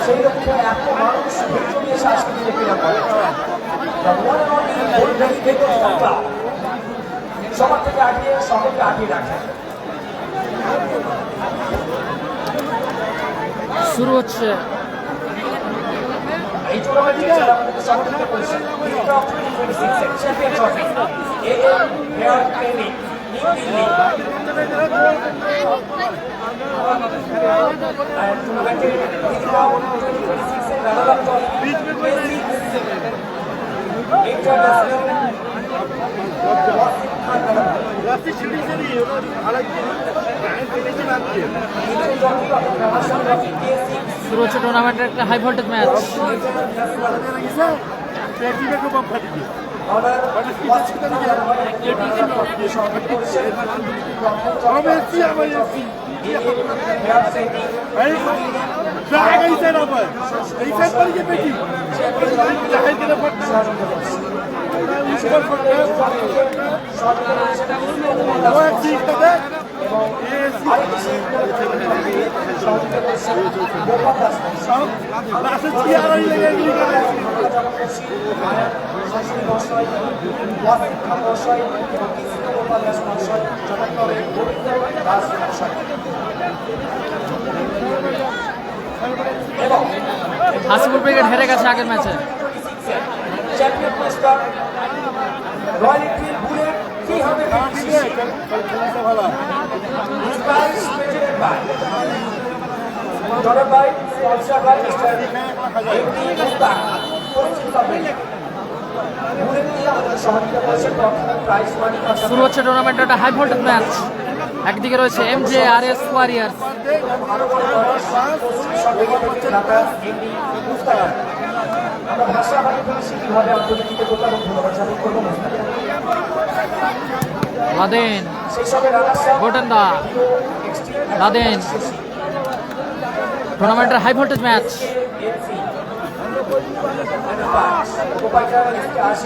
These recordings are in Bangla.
সেই লক্ষ্যে এত মানুষ ধৈর্য নিয়ে আজকে দিনে ক্রীড়া করে সবার থেকে আগিয়ে সকলকে আগিয়ে রাখে। শুরু হচ্ছে এই টুর্নামেন্টে যারা আমাদেরকে সহযোগিতা করেছেন champion trophy AM hair clinic new Delhi আর টুর্নামেন্টের দ্বিতীয় রাউন্ড 2026 এর রানার আপ ট্রফি ইন্টারন্যাশনাল রাস্তি ছিড়ি ছিড়ি আলাদা শুরু হচ্ছে টুর্নামেন্টের একটা high voltage match. Hasibul brigade হেরে গেছে আগের ম্যাচে। চ্যাম্পিয়ন পুরস্কার রয়্যাল এনফিল্ড বুলেট 350 শুরু হচ্ছে টুর্নামেন্টের একটা হাই ভোল্টেজ ম্যাচ। একদিকে রয়েছে MJRS ওয়ারিয়ার্স, লাদেন গোটেন্দা লাদেন। টুর্নামেন্টের হাই ভোল্টেজ ম্যাচ।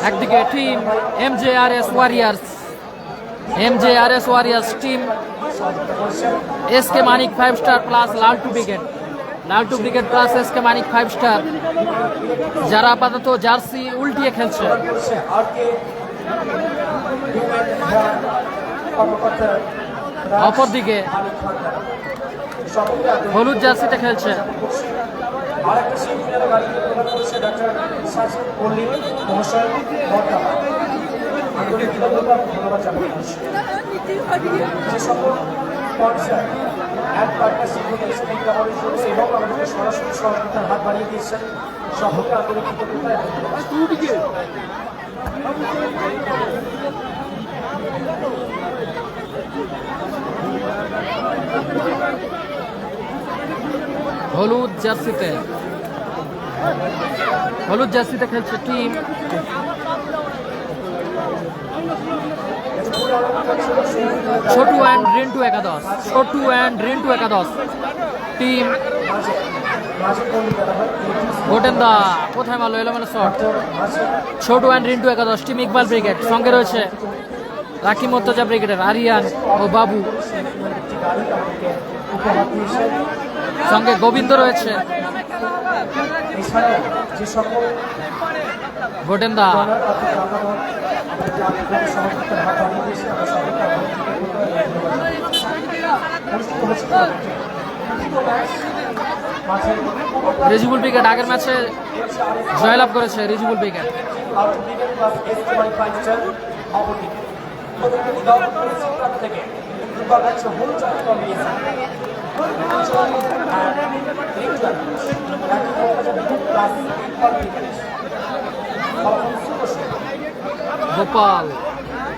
একদিকে team MJRS warriors team SK মানিক 5 স্টার প্লাস লালটু ব্রিগেড প্লাস SK মানিক 5 স্টার, যারা আপাতত জার্সি উল্টিয়ে খেলছে। অপরদিকে হলুদ জার্সিতে খেলছে আরেকটা সেমিনারে গাড়ি প্রদান করেছে ডক্টর সাজিদ পল্লী মহাশয় বর্তমান আন্তরিক কৃতজ্ঞতা ধন্যবাদ জানাই। যে সকল স্পন্সর অ্যাড পার্টনারশিপ করেছে এবং আমাদেরকে সরাসরি সহযোগিতার হাত বাড়িয়ে দিয়েছেন, সকলকে আন্তরিক কৃতজ্ঞতা। হলুদ জার্সিতে খেলছে টিম ছোটু অ্যান্ড রিন্টু একাদশ টিম গোটেন্দা কোথায় মারলো এলোমেলো শট। ছোটু অ্যান্ড রিন্টু একাদশ টিম ইকবাল ব্রিগেড, সঙ্গে রয়েছে রাকিব মোর্তজা ব্রিগেডের আরিয়ান ও বাবু, সঙ্গে গোবিন্দ রয়েছে। গোটেন্দা রিজিবুল ব্রিগেড আগের ম্যাচে জয়লাভ করেছে। রিজিবুল ব্রিগেড গোপাল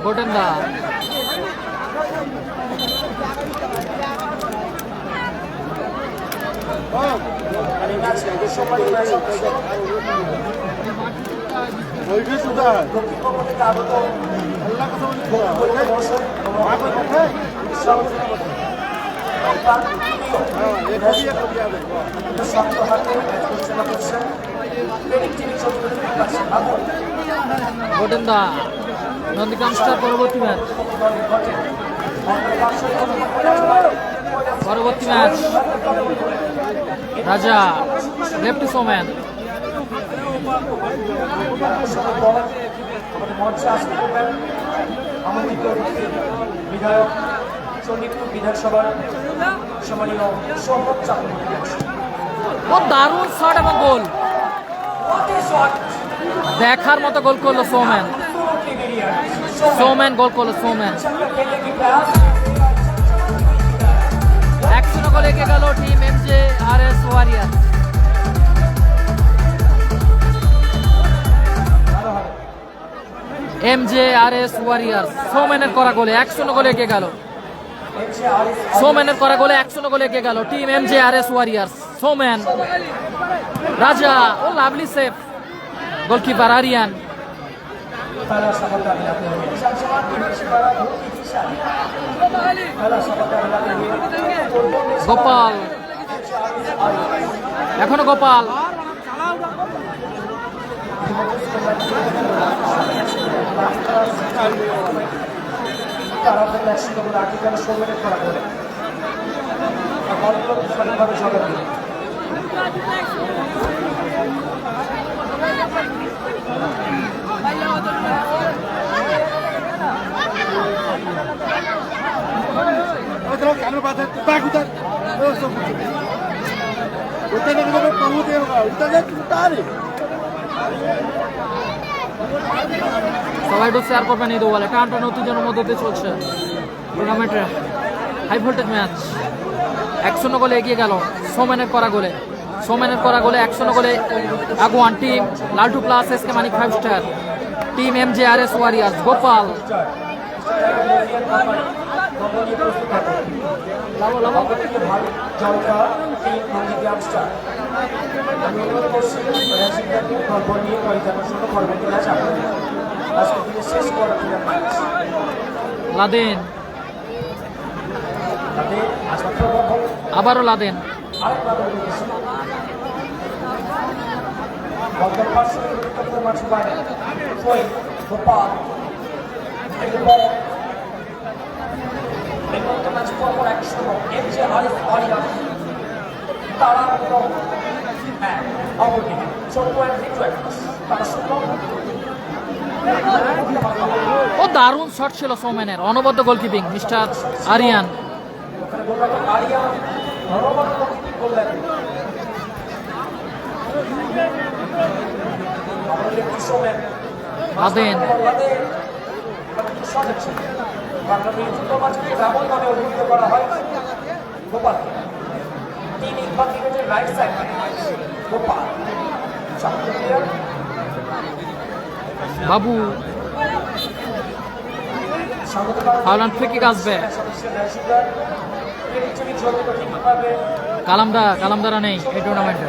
গোটেন্দা গোটেন্দা নন্দীগ্রাম স্টার পরবর্তী ম্যাচ রাজা লেফটি সোম্যান। আমাদের মঞ্চে আসতে করবেন আমন্ত্রিত বিধায়ক চণ্ডীপুর বিধানসভার সম্মানীয় সৌরভ চক্রবর্তী। ও দারুণ শট এবং গোল, দেখার মতো গোল করলো সোম্যান। সোম্যান গোল করলো সোম্যান। 1-0 গোলে এগিয়ে গেল team MJRS warrior. MJRS warrior সোম্যানের করা গোলে 1-0 গোলে এগিয়ে গেল। সোম্যানের করা গোলে 1-0 গোলে এগিয়ে গেল team MJRS warriors. Soman, Raja, ও lovely save, goalkeeper Aryan. Gopal, এখনো গোপাল। তারা আপনাদের 100 করে আগে যেন সৌম্যের করা করে বলগুলো সঠিকভাবে জবাব দিন। কানের পাশে তাক উতার উঠতে দেখবে প্রভুতে উঠতে যায় তারে সবাই একটু শেয়ার করবেন এই বলে টান টান উত্তেজনার মধ্যে দিয়ে চলছে টুর্নামেন্টে হাই ভোল্টেজ ম্যাচ। 1-0 গোলে এগিয়ে গেল সোম্যানের করা গোলে। সোম্যানের করা গোলে 1-0 গোলে আগুয়ান টিম লালটু plus SK Manik 5 star, team MJRS warriors. Gopal, Laden, আবারও লাদেন। ও দারুণ শট ছিল সোম্যানের, অনবদ্য গোলকিপিং মিস্টার আরিয়ান। লাদেন, বাবু, হাওলান্ড ফ্রিকিক আসবে। কালামদারা নেই এই টুর্নামেন্টে।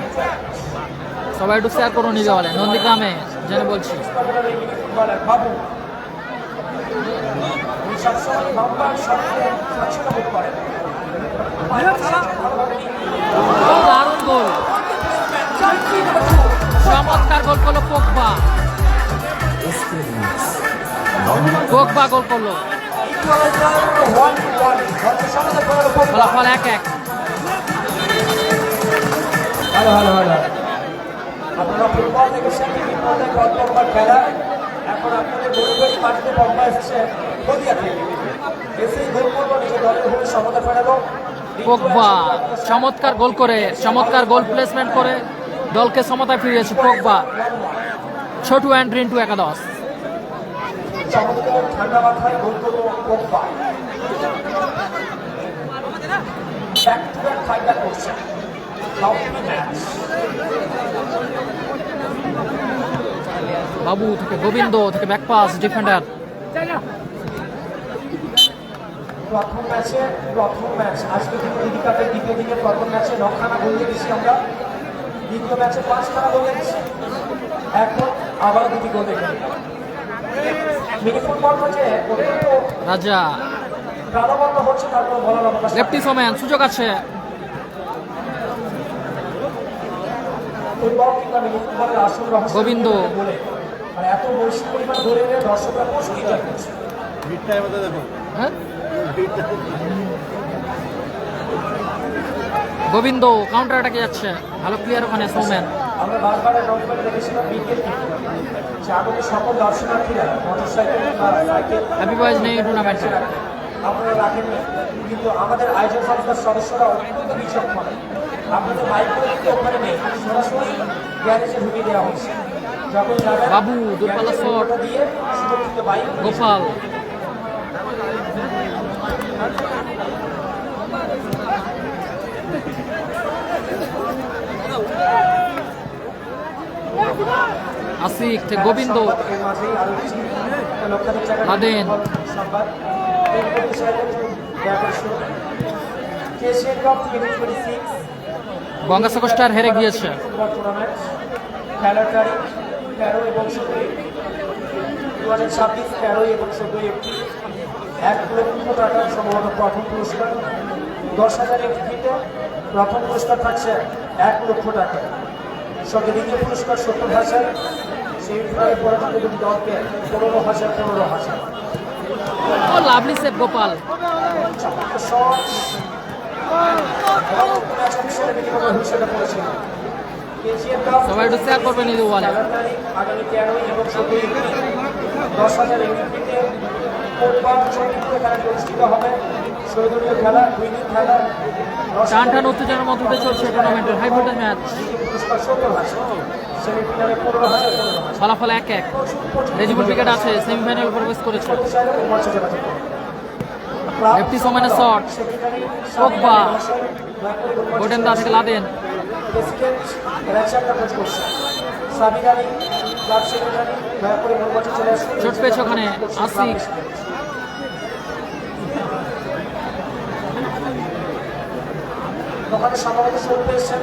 সবাই একটু শেয়ার করুন নিজে বলে নন্দীগ্রামে যেন বলছি। দারুণ গোল, চমৎকার গোল করলো পোগবা। পোগবা গোল করলো, ফলাফল 1-1। আপনারা ফুটবল দেখেছেন পগবার খেলা। এখন আপনাদের গরিবের মাটিতে পগবা এসেছে নদিয়া থেকে, এসেই গোল করবো নিজের দলের হয়ে সমতা ফেরালো। পোগবা চমৎকার গোল করে, চমৎকার গোল প্লেসমেন্ট করে দলকে সমতায় ফিরিয়েছে পোগবা। ছোটু অ্যান্ড রিন্টু একাদশ। চমৎকার ঠান্ডা মাথায় গোল করবো Pogba. Back to back final করছে। বাবু থেকে গোবিন্দ থেকে ব্যাক পাস ডিফেন্ডার। প্রথম ম্যাচ আজকে কিন্তু দিদি কাপের দ্বিতীয় দিনে প্রথম ম্যাচে 9খানা গোল দেখেছি আমরা, দ্বিতীয় ম্যাচে 5খানা গোল দেখেছি, এখন আবার 2টি গোল দেখে মিনি ফুটবল ম্যাচে রাজা প্রাণবন্ত হচ্ছে, তারপর বলার অবকাশ। লেফটি সোম্যান, সুযোগ আছে। ফুটবল কিংবা মিনি ফুটবলের আসল রহস্য গোবিন্দ, বলে আর এত বেশি পরিমাণ গোলে দর্শকরা প্রস্তুতি জয় করছে। ভিড়টাই মতো দেখো হ্যাঁ গোবিন্দ কাউন্টার অ্যাটাকে যাচ্ছে, ভালো ক্লিয়ার ওখানে সৌমেন। আমরা বারবার ডকুমেন্ট দেখেছিলাম বিকেল যে আগামী সকল দর্শনার্থীরা মোটরসাইকেল বা সাইকেল হ্যাপি বয়েজ নেই টুর্নামেন্টে। আপনারা রাখেননি, কিন্তু আমাদের আয়োজন সংস্থার সদস্যরা অত্যন্ত বিচক্ষণ। আপনাদের বাইকগুলো কিন্তু ওখানে নেই, সরাসরি গ্যারেজে ঢুকিয়ে দেওয়া হয়েছে। যখন যাবেন বাবু, দূরপাল্লা শট। দিয়ে সুরক্ষিত বাইক গোপাল আসিক থেকে গোবিন্দ এর মাঝেই আরো কিছু লক্ষাধিক টাকা লাদেন। সংবাদ এশিয়ান কাপ 2026 গঙ্গাসাগর স্টার হেরে গিয়েছে। টুর্নামেন্ট খেলার তারিখ 13 এবং 17 2026, 13 এবং 17 এপ্রিল। 1 লক্ষ টাকা সম্ভবত প্রথম পুরস্কার, 10,000 এন্ট্রিতে প্রথম পুরস্কার থাকছে 1 লক্ষ টাকা, সঙ্গে দ্বিতীয় পুরস্কার 70,000, সেমিফাইনালে পরাজিত দুটি দলকে 15,000 15,000। ও লাভলি সেভ গোপাল। সবাই একটু শেয়ার করবেন এই ওয়ালে। আগামী 13 এবং 17 এপ্রিল 10,000 এন্ট্রিতে খেলা অনুষ্ঠিত হবে। শহীদুলীয় খেলা, দুই-দিন খেলা, টানটান উত্তেজনার মধ্যে দিয়ে চলছে টুর্নামেন্টের হাই ভোল্টেজ ম্যাচ। পুরস্কার 70,000, সেমিফাইনালে 15,000 15,000। ফলাফল 1-1। রেজিবুল ক্রিকেট আছে, সেমিফাইনাল প্রবেশ করেছে। এফটি সোমানের শট, পোগবা, গোল্ডেন দা থেকে লাদেন। চোট পেয়েছে ওখানে আসিক। ওখানে সম্ভবত চোট পেয়েছেন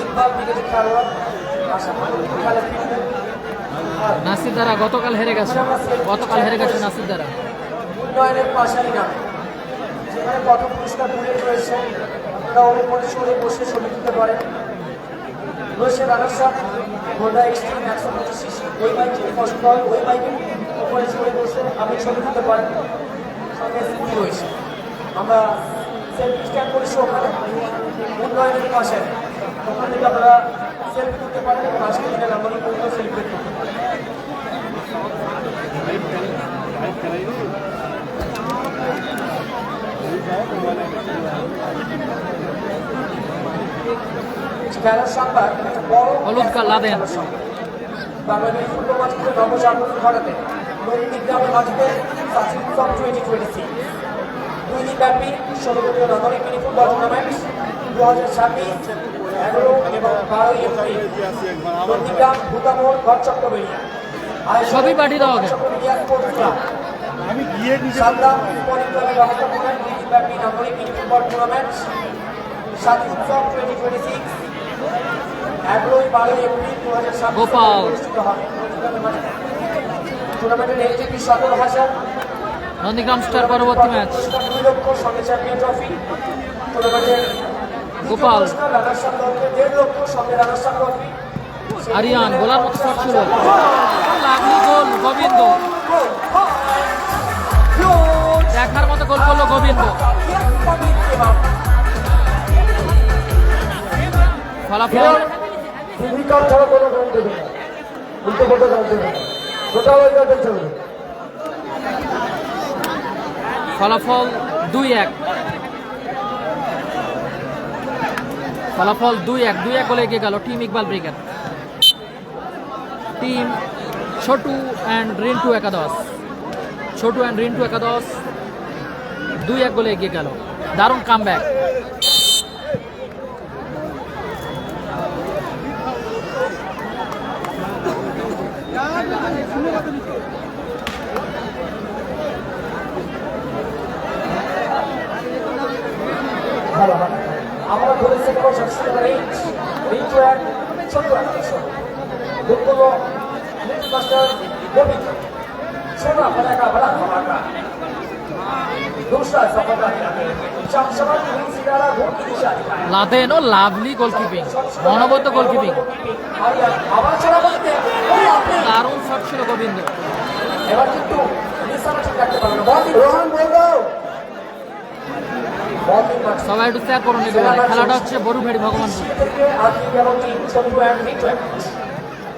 ইকবাল বিগত খেলোয়াড়, আশা করি খেলা ফিরবেন। নাসির দ্বারা গতকাল হেরে গেছে নাসির দ্বারা। উন্নয়নের পাশারি নামে যেখানে প্রথম পুরস্কার বুলেট রয়েছে, আপনারা অনেক মনে চলে বসে ছবি তুলতে পারেন। রয়েছে রানার্স-আপ হোন্ডা এক্সট্রিম 125 সিসি, ওই বাইক যদি পছন্দ হয় ওই বাইকের উপরে চলে বসে আপনি ছবি তুলতে পারেন। সঙ্গে স্মৃতি রয়েছে, আমরা সেলফি স্ট্যান্ড করেছি ওখানে উন্নয়নের পাশে, ওখান থেকে আপনারা সেলফি তুলতে পারেন এবং আজকের দিনের আমাদের পরিবার সেলিব্রেট করতে পারেন। খেলার সংবাদ একটা বড় হলুদ কার্ড লাদেন। বাংলাদেশ ফুটবল মাঠে নবজাগরণ ঘটাতে নৈতিক গ্রামের মাটিতে সাচিন কাপ 2026 দুই দিন ব্যাপী 16 দলীয় নাগরিক মিনি ফুটবল টুর্নামেন্ট 2026 11 এবং 12 এপ্রিল নন্দীগ্রাম ভূতামোড় গড়চক্রবেড়িয়া সবই পাঠিয়ে দেওয়া হবে। আমি গিয়ে নিজে সাতটা স্পোর্টিং ক্লাবের ব্যবস্থাপনায় দুই দিন ব্যাপী নাগরিক mini football tournament Sachin cup 2026 11 12 April 2026 Gopal. অনুষ্ঠিত হবে টুর্নামেন্টের এন্ট্রি 17,000, নন্দীগ্রাম স্টার পরবর্তী ম্যাচ। 2 লক্ষ, সঙ্গে চ্যাম্পিয়ন ট্রফি। টুর্নামেন্টের গোপাল। রানার্স-আপ দলকে 1.5 লক্ষ, সঙ্গে রানার্স-আপ ট্রফি। আরিয়ান গোলার মতো শট ছিল, লাভলি গোল গোবিন্দ। দেখার মতো গোল করলো গোবিন্দ। ফলাফল ভূমিকম্প ছাড়া কোনো গোল দেবে না, উল্টো পাল্টা গোল দেবে না, টোটাল ওই গোল চলবে। ফলাফল 2-1। ফলাফল 2-1 গোলে এগিয়ে গেল team Iqbal brigade. Team Chhotu and Rintu একাদশ 2-1 গোলে এগিয়ে গেল। দারুণ কামব্যাক। ভালো হয় আমরা ধরেছি কোনো সাবস্ক্রাইবার রিন্টু এক ছোট্ট একটা বিষয় দুর্বল মাস্টার গোবিন্দ ছোট আপনার একা বলা খামাকা दूसरा सफल चमचमक सितारा घूम की दिशा दिखाया লাদেন ও লাভলি গোলকিপিং, অনবদ্য গোলকিপিং। আবার চলা বলতে দারুণ শট ছিল গোবিন্দ। এবার কিন্তু নিশানা ঠিক রাখতে পারবে না, বল রোহন বল দাও বলিং মাঠ সবাই একটু ত্যাগ করুন এই বলে। খেলাটা হচ্ছে বড়ুভেড়ি ভগবানপুর। থেকে আপনি যেমন টিম ছোট্ট অ্যান্ড হিট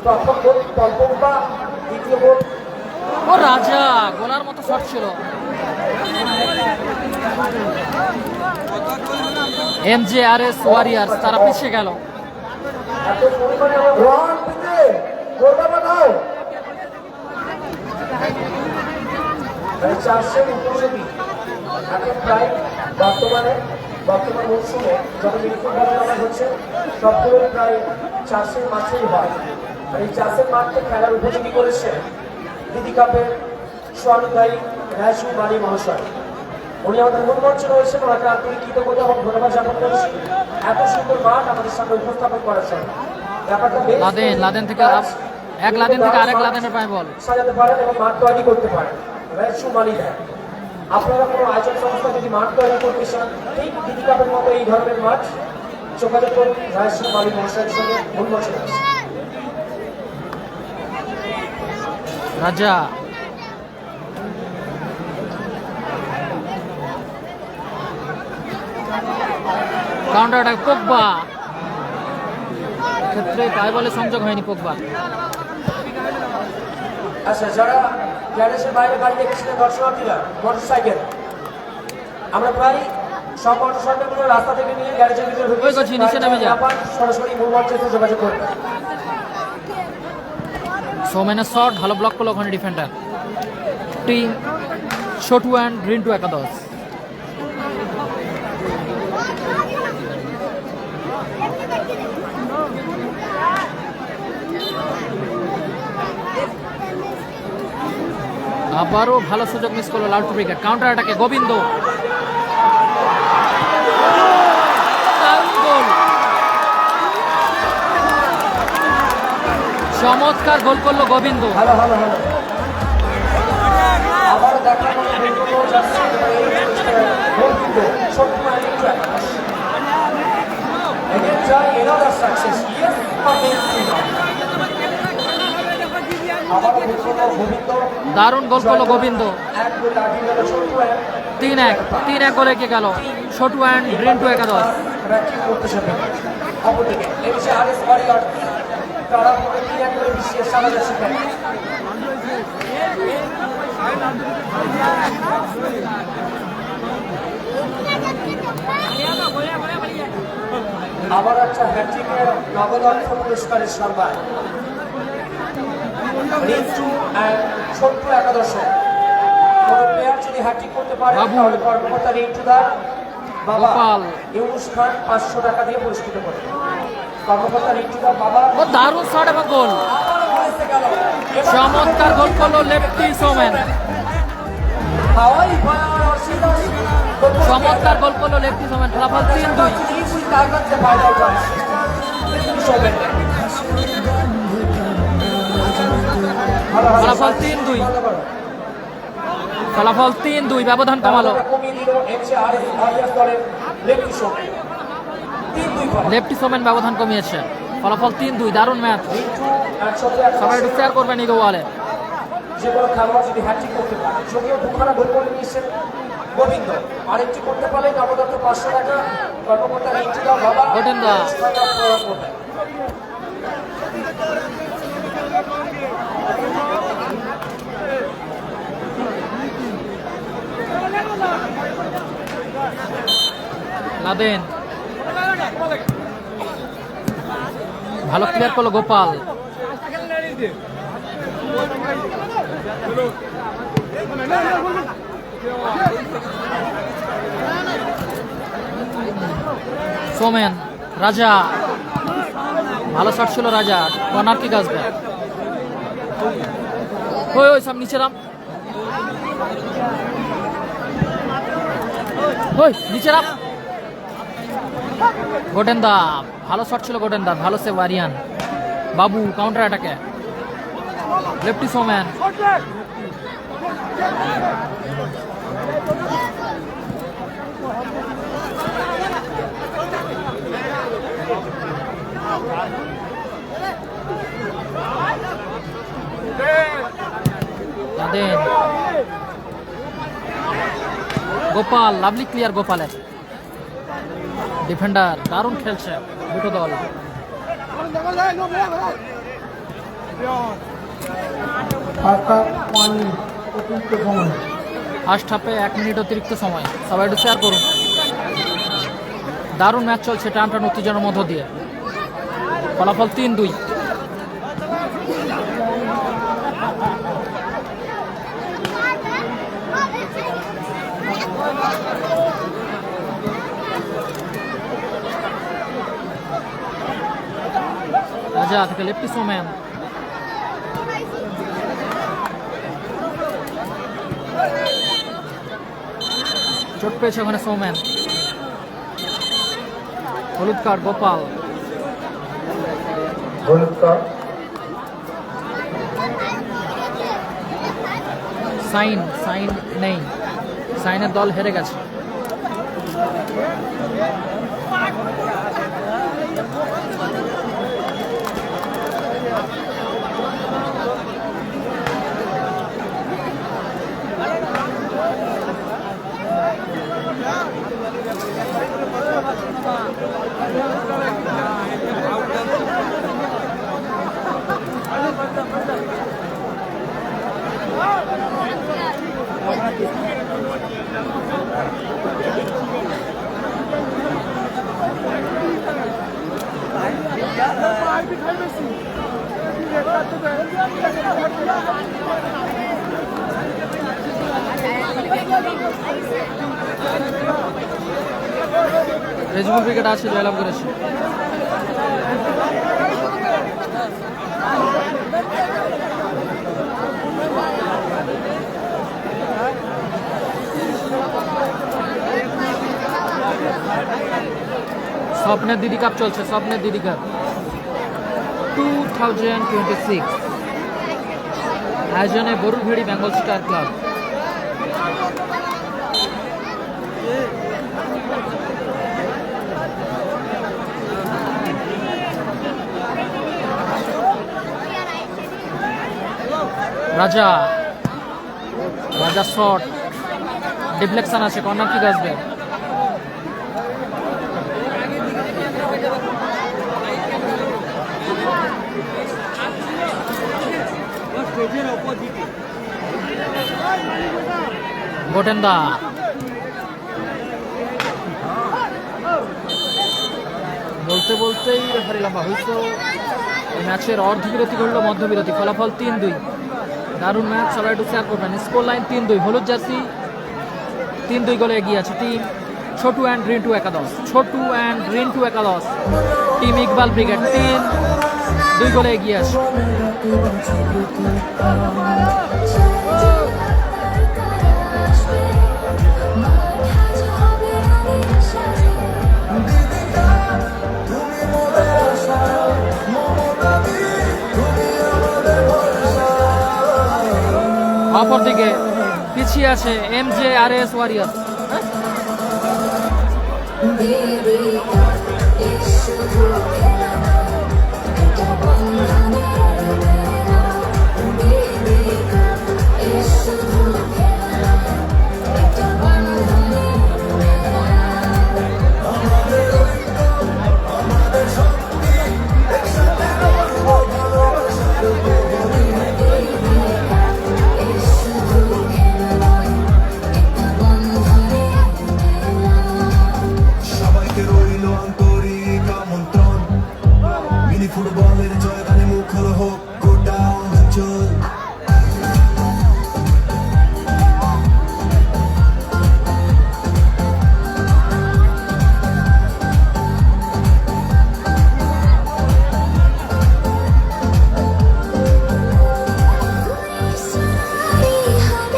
প্রথম গোল তল্পম্পা, দ্বিতীয় গোল ও রাজা গোলার মতো শট ছিল। MJRS ওয়ারিয়ার্স তারা পিছিয়ে গেল। এত পরিমাণে রান পেতে গোলটা বাঁধাও। এই 469 এখন প্রায় বর্তমান মৌসুমে যত মিনিফুল বলানো হচ্ছে সবগুলো প্রায় 400 মাঠেই হয়। আর এই 400 মাঠকে খেলার উপযোগী করেছে দিদি কাপের স্বর্ণদায়ী রাজু বাড়ি মহাশয়। উনি আমাদের মূল মঞ্চে রয়েছেন, ওনাকে আন্তরিক কৃতজ্ঞতা এবং ধন্যবাদ জ্ঞাপন করছি এত সুন্দর মাঠ আমাদের সামনে উপস্থাপন করার জন্য। ব্যাপারটা বেশ লাদেন থেকে এক লাদেন থেকে আরেক লাদেনের পায়ে বল। সাজাতে পারেন এবং মাঠ তৈরি করতে পারেন। রাজু মালি দেয়। আপনারা কোনো আয়োজন সংস্থা যদি মাঠ তৈরি করতে চান, ঠিক দিদি কাপের মতো এই ধরনের মাঠ যোগাযোগ করুন রাজু মালি মহাশয়ের সঙ্গে মূল মঞ্চে রয়েছে। রাজা কাউন্টার অ্যাটাক পোগবা, ক্ষেত্রে পায়ে বলে সংযোগ হয়নি পোগবা। আচ্ছা, যারা গ্যারেজের বাইরে গাড়ি দেখেছিলেন দর্শনার্থীরা মোটরসাইকেল, আমরা প্রায় সব মোটরসাইকেলগুলো রাস্তা থেকে নিয়ে গ্যারেজের ভিতরে ওই করছি, নিচে নেমে যা। সরাসরি মূল মঞ্চে এসে যোগাযোগ করবেন। সৌমেনের শট ভালো ব্লক করলো ওখানে defender. Team Chhotu and Rintu একাদশ। আবারও ভালো সুযোগ মিস করলো লালটু ব্রিগেড। কাউন্টার অ্যাটাকে গোবিন্দ, দারুণ গোল, চমৎকার গোল করলো গোবিন্দ। ভালো ভালো ভালো আবার দেখা গেল গোল যাচ্ছে গোবিন্দ ছোট্ট একটা again try another success. Yes, আবার গোবিন্দ দারুণ গোল করলো গোবিন্দ। এক গোল আগিয়ে গেল ছোট্ট 3-1 গোলে এগিয়ে গেল ছোটু অ্যান্ড রিন্টু একাদশ। র্যাঙ্কিং করতে যাবে অপরদিকে MJRS ওয়ারিয়র তারা 3-1 করে বিশ্বের সামনে যাচ্ছে। আবার একটা হ্যাট্রিকের নগদ অর্থ পুরস্কারের সম্মান রিন্টু অ্যান্ড ছোট্ট একাদশে। কোনো প্লেয়ার যদি হ্যাট্রিক করতে পারে তাহলে কর্মকর্তা রিন্টু দা বাবা গোপাল ইউনুস খান 500 টাকা দিয়ে পুরস্কৃত করে। কর্মকর্তা রিন্টু দা বাবা ও দারুণ শট এবং গোল, চমৎকার গোল করলো লেফটি সৌমেন। হাওয়াই ভয়ার অসুবিধা চমৎকার গোল করলো লেফটি সৌমেন। ফলাফল 3-2। ফলাফল 3-2। ফলাফল 3-2, ব্যবধান কমালো। লেফটি সৌমেন ব্যবধান কমিয়েছে। ফলাফল 3-2, দারুণ ম্যাচ। সবাই একটু শেয়ার করবেন এই ওয়ালে। যে কোনো খেলোয়াড় যদি হ্যাট্রিক করতে পারে, যদিও দুখানা গোল করে নিয়েছেন গোবিন্দ, আরেকটি করতে পারলে নগদার্থ 500 টাকা কর্মকর্তা রিন্টু দা বাবা গোটেন্দা। লাদেন ভালো ক্লিয়ার করলো গোপাল। সৌমেন, রাজা ভালো শট ছিল রাজা। কর্নার কিক আসবে। ওই সব নিচে নাম, ওই নিচে নাম। গোটেন্দা ভালো শট ছিল গোটেন্দা, ভালো সে ওয়ারিয়ান। বাবু কাউন্টার অ্যাটাকে lefty Soumen. Gopal lovely clear গোপালের। ডিফেন্ডার দারুণ খেলছে দুটো দল। ফার্স্ট হাফে 1 মিনিট অতিরিক্ত সময়। সবাই একটু শেয়ার করুন। দারুণ ম্যাচ চলছে টান টান উত্তেজনার মধ্য দিয়ে। ফলাফল 3-2। রাজা থেকে লেফটি সোম্যান, চোট পেয়েছে ওখানে সোম্যান। হলুদ কার্ড গোপাল। সাইন নেই, সাইনের দল হেরে গেছে। রেজিবুল ক্রিকেট আছে, জয়লাভ করেছে। স্বপ্নের দিদি কাপ চলছে, স্বপ্নের দিদি কাপ 2026 আয়োজনে বরুলভেড়ি বেঙ্গল স্টার ক্লাব। রাজা শট, ডিফ্লেকশন আছে, কর্নার কিক আসবে। গোটেন্দা বলতেই রেফারি লম্বা হয়েছে। ম্যাচের অর্ধবিরতি ঘটল, মধ্যবিরতি। ফলাফল 3-2। দারুণ ম্যাচ, সবাই একটু শেয়ার করবেন। Score line 3-2। হলুদ জার্সি 3-2 গোলে এগিয়ে আছে টিম ছোটু অ্যান্ড রিন্টু একাদশ। টিম ইকবাল ব্রিগেড 3-2 গোলে এগিয়ে আছে। অপরদিকে পিছিয়ে আছে MJRS ওয়ারিয়র্স। ফুটবলের জয়গানে মুখর হোক গোটা অঞ্চল।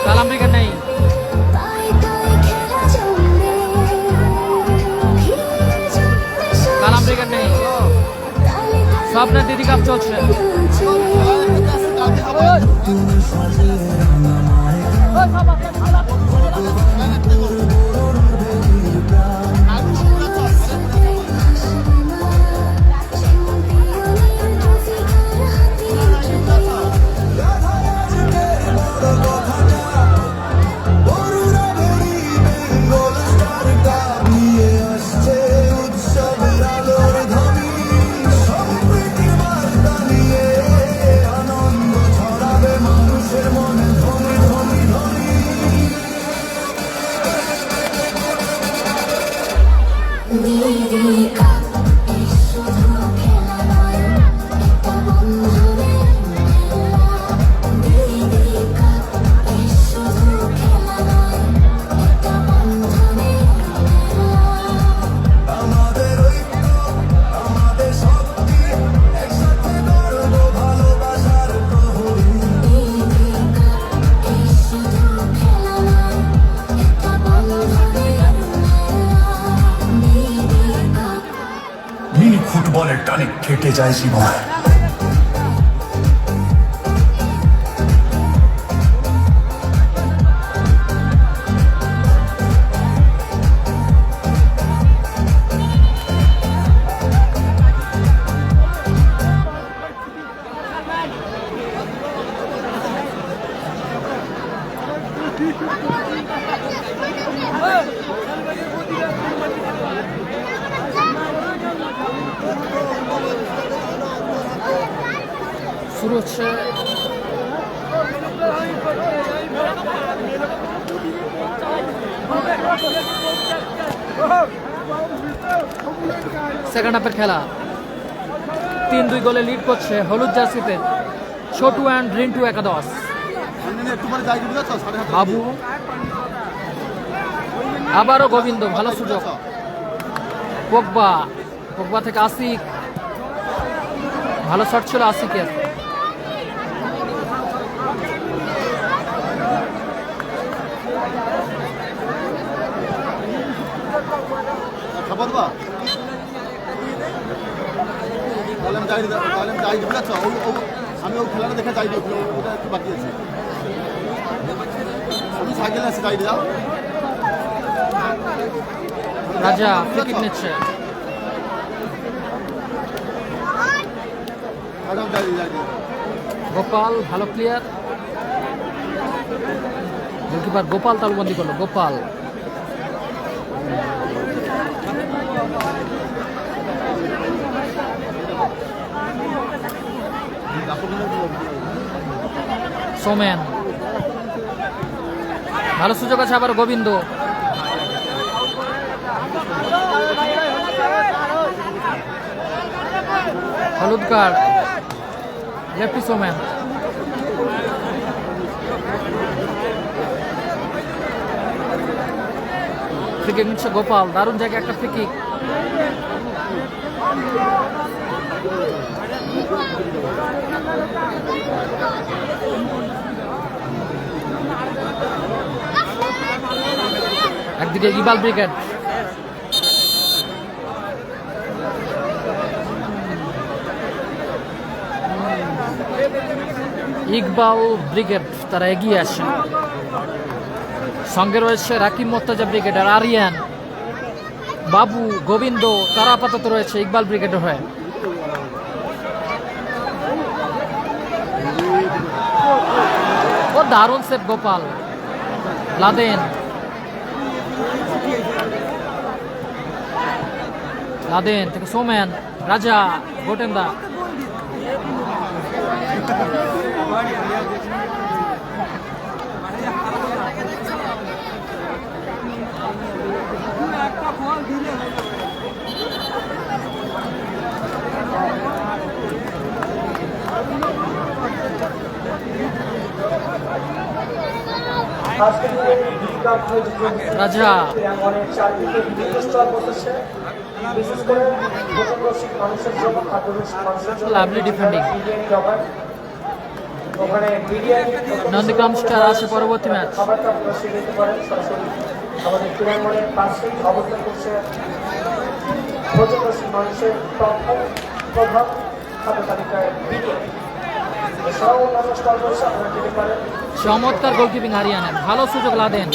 কালাম ব্রিগেড নেই। স্বপ্নের দিদি কাপ চলছে। ফুটবলের টানে কেটে যায় জীবন। শুরু হচ্ছে সেকেন্ড হাফের খেলা। 3-2 গোলে লিড করছে হলুদ জার্সিতে ছোটু অ্যান্ড রিন্টু একাদশ। বাবু আবারও গোবিন্দ, ভালো সুযোগ। পগবা, পগবা থেকে আসিক, ভালো শট ছিল আসিকের। আমি ও খেলাটা দেখে যাই ওটা একটু বাকি আছে। আমি সাইকেল আছে যাই যাও। রাজা ফ্রি কিক নিচ্ছে। গোপাল ভালো প্লেয়ার, গোলকিপার গোপাল তালুবন্দি করলো। গোপাল সোমেন, ভালো সুযোগ আছে আবার গোবিন্দ। হলুদ card, lefty Somen. Free kick নিচ্ছে গোপাল, দারুণ জায়গায় একটা ফ্রি কিক। একদিকে ইকবাল ব্রিগেড, ইকবাল ব্রিগেড তারা এগিয়ে আসে। সঙ্গে রয়েছে রাকিব মোর্তাজা ব্রিগেড আর আরিয়ান, বাবু, গোবিন্দ, তারা আপাতত রয়েছে ইকবাল ব্রিগেডের হয়ে। ও দারুণ সেভ গোপাল। লাদেন, লাদেন থেকে সোমেন, রাজা, গোটেন্দা। রাজা অনেক চারদিকে বিভিন্ন স্টল বসেছে, বিশেষ করে ভোজনরসিক মানুষের জন্য, খাদ্যরসিক মানুষের জন্য। Lovely defending. বিরিয়ানি খাবার, ওখানে বিরিয়ানি নন্দীগ্রাম স্টার আছে পরবর্তী ম্যাচ। খাবারটা আপনারা সেরে নিতে পারেন সরাসরি। আমাদের ক্রীড়াঙ্গনের পাশেই অবস্থান করছে ভোজনরসিক মানুষের টপ প্রভাব খাদ্য তালিকায় বিরিয়ানি। এছাড়াও অন্যান্য স্টল রয়েছে, আপনারা যেতে পারেন। চমৎকার গোলকিপিং হারিয়ানের, ভালো সুযোগ লাদেন।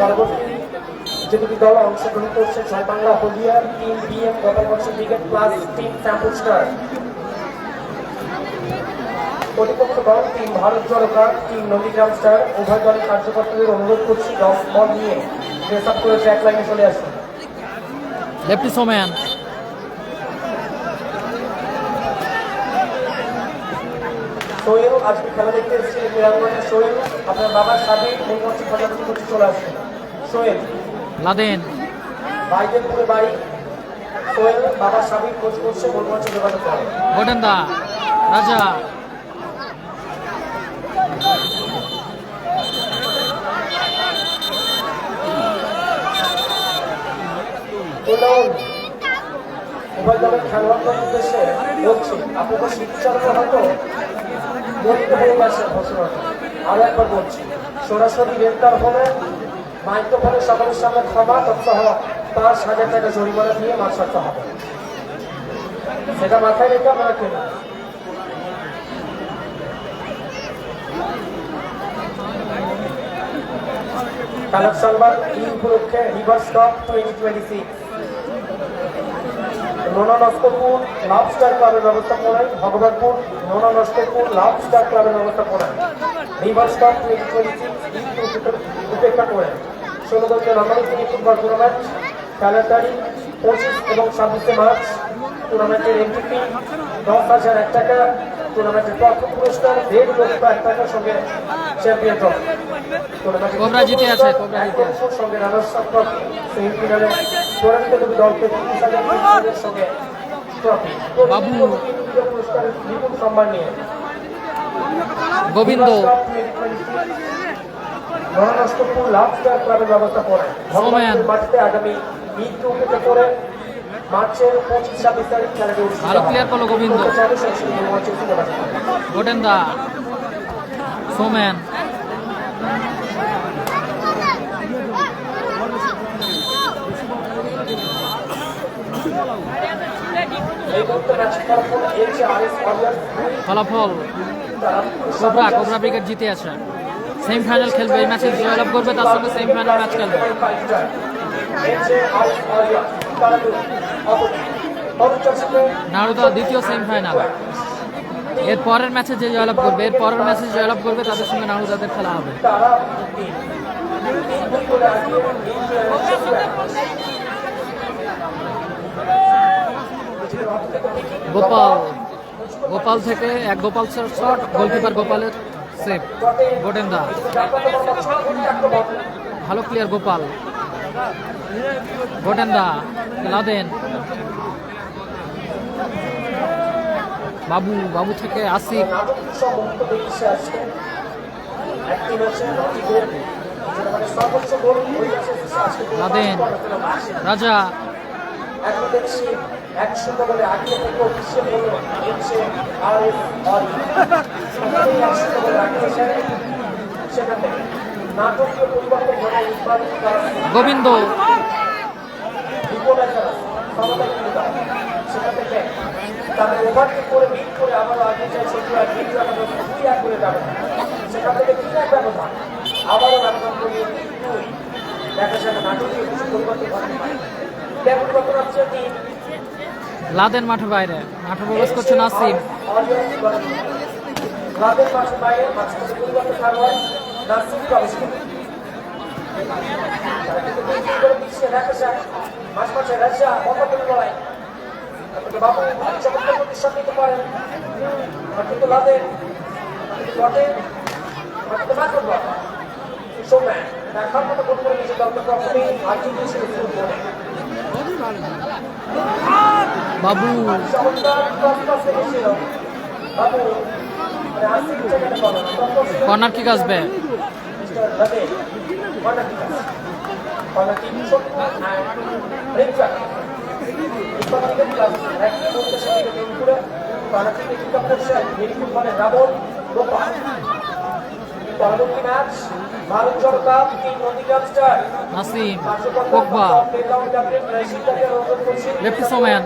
পরবর্তী যে দুটি দল অংশগ্রহণ করছে, জয় বাংলা হলিয়ার team BM, Gopalganj brigade plus team শ্যাম্পুল স্টার। প্রতিপক্ষ দল টিম ভারত জলকার, টিম নন্দীগ্রাম স্টার। উভয় দলের কার্যকর্তাদের অনুরোধ করছি বল নিয়ে ড্রেস আপ করে ট্র্যাক লাইনে চলে আসুন। লেফটি সোমেন, সোহেল আজকে খেলা দেখতে এসেছিলেন ক্রীড়াঙ্গনে। সোহেল আপনার বাবার সাথে মনমোহন খোঁজাখুঁজি করতে চলে আসছেন। সোহেল লাদেন, বাইদেরপুরে বাড়ি। সোহেল বাবার সাবিক কোচ করছে, মনমোহন যোগাযোগ করে। গোটেন্দা, রাজা, উভয় দলের খেলোয়াড়দের উদ্দেশ্যে বলছি, আপনাদের শিক্ষাচারণে হয়তো মরিতে হয়ে গেছে ঘোষণাটা। আরো একবার বলছি, সরাসরি গ্রেপ্তার হলে মাইক্রোফোনের সকলের সামনে ক্ষমা তথ্য ৫,০০০ টাকা জরিমানা দিয়ে মাছ ছাড়তে হবে। সেটা মাথায় রেখে আপনারা কেনা। খেলার সংবাদ এই উপলক্ষে রিভার্স কাপ 2026 নোনা নস্করপুর লাভ স্টার ক্লাবের ব্যবস্থাপনায় ভগবানপুর নোনা নস্করপুর লাভ স্টার ক্লাবের ব্যবস্থাপনায় রিভার্স কাপ 2026 উপেক্ষা করে ১৬ দলীয় নকআউট ফুটবল টুর্নামেন্ট খেলার তারিখ ২৫ এবং ২৬ মার্চ। টুর্নামেন্টের এন্ট্রি ফি ১০,০০০ টাকা। টুর্নামেন্টের প্রথম পুরস্কার ১.৫ লক্ষ টাকার সঙ্গে চ্যাম্পিয়ন ট্রফি। কোবরা জিতে আছে, কোবরা জিতে আছে। সঙ্গে রানার্স আপ ট্রফি। সেমিফাইনালে পরাজিত দুটি দলকে ৩০,০০০ সঙ্গে ট্রফি। বাবু। পুরস্কারের বিপুল সম্মান নিয়ে গোবিন্দ নষ্টপুর লাভ স্টার ক্লাবের ব্যবস্থাপনায় ভগবানপুর মাঠে আগামী ঈদ উপেক্ষা করে মার্চের ২৫-২৬ তারিখ খেলাটি অনুষ্ঠিত ভালো প্লেয়ার করলো গোবিন্দ। গোটেন্দা সোমেন এই মুহূর্তে ম্যাচের ফলাফল এইচআরএস ওয়ারিয়র্স ফলাফল কোবরা কোবরা ব্রিগেড জিতে আছে। সেমিফাইনাল খেলবে, এই ম্যাচে জয়লাভ করবে, তার সঙ্গে সেমিফাইনাল ম্যাচ খেলবে। নারুদা দ্বিতীয় সেমিফাইনাল। এর পরের ম্যাচে যে জয়লাভ করবে, এর পরের ম্যাচে জয়লাভ করবে তাদের সঙ্গে নারুদাদের খেলা হবে। গোপাল গোপাল থেকে এক গোপাল শট, গোলকিপার গোপালের সেভ। গোটেন্দা ভালো প্লেয়ার গোপাল। গোটেন্দা লাদেন বাবু, বাবু থেকে আসিফ। লাদেন রাজা এখন দেখছি ১০০ বলে আগে থেকে অফিসিয়াল হলো এইচআরএস ওয়ারিয়র্স ১০০ বলে আগে সেখানে নাটকীয় পরিবর্তন ঘটে উৎপাদন গোবিন্দ সেখান থেকে তাদের ওভারটেক করে বিট করে আবারও আগে যায় সেগুলো আর বিট করে যাবে সেখান থেকে ৩ ব্যবধান আবারও ব্যবধান করিয়ে ২ দেখা যাবে নাটকীয় কিছু পরিবর্তন ঘটে কেমন পরিবর্তন হচ্ছে কি লাদেন মাঠের বাইরে, মাঠে প্রবেশ করছে নাসিম। লাদেন মাঠের বাইরে মাঝখানে পরিবর্তন খেলোয়াড় নাসিম প্রবেশ করে দেখা যায় মাঝমাঠে রাজা মতামত লড়াই বাবু চমৎকার প্রতিষ্ঠান নিতে পারেন কিন্তু লাদেন বটে সোম্যান দেখার মতো কোন করে নিজের দলকে প্রথমেই আর্জেন্টিনা হিসেবে শুরু করে বাবু কর্নার কিক আসবে। পরবর্তী match Bharat Sarkar Nasim Pogba lefty Soman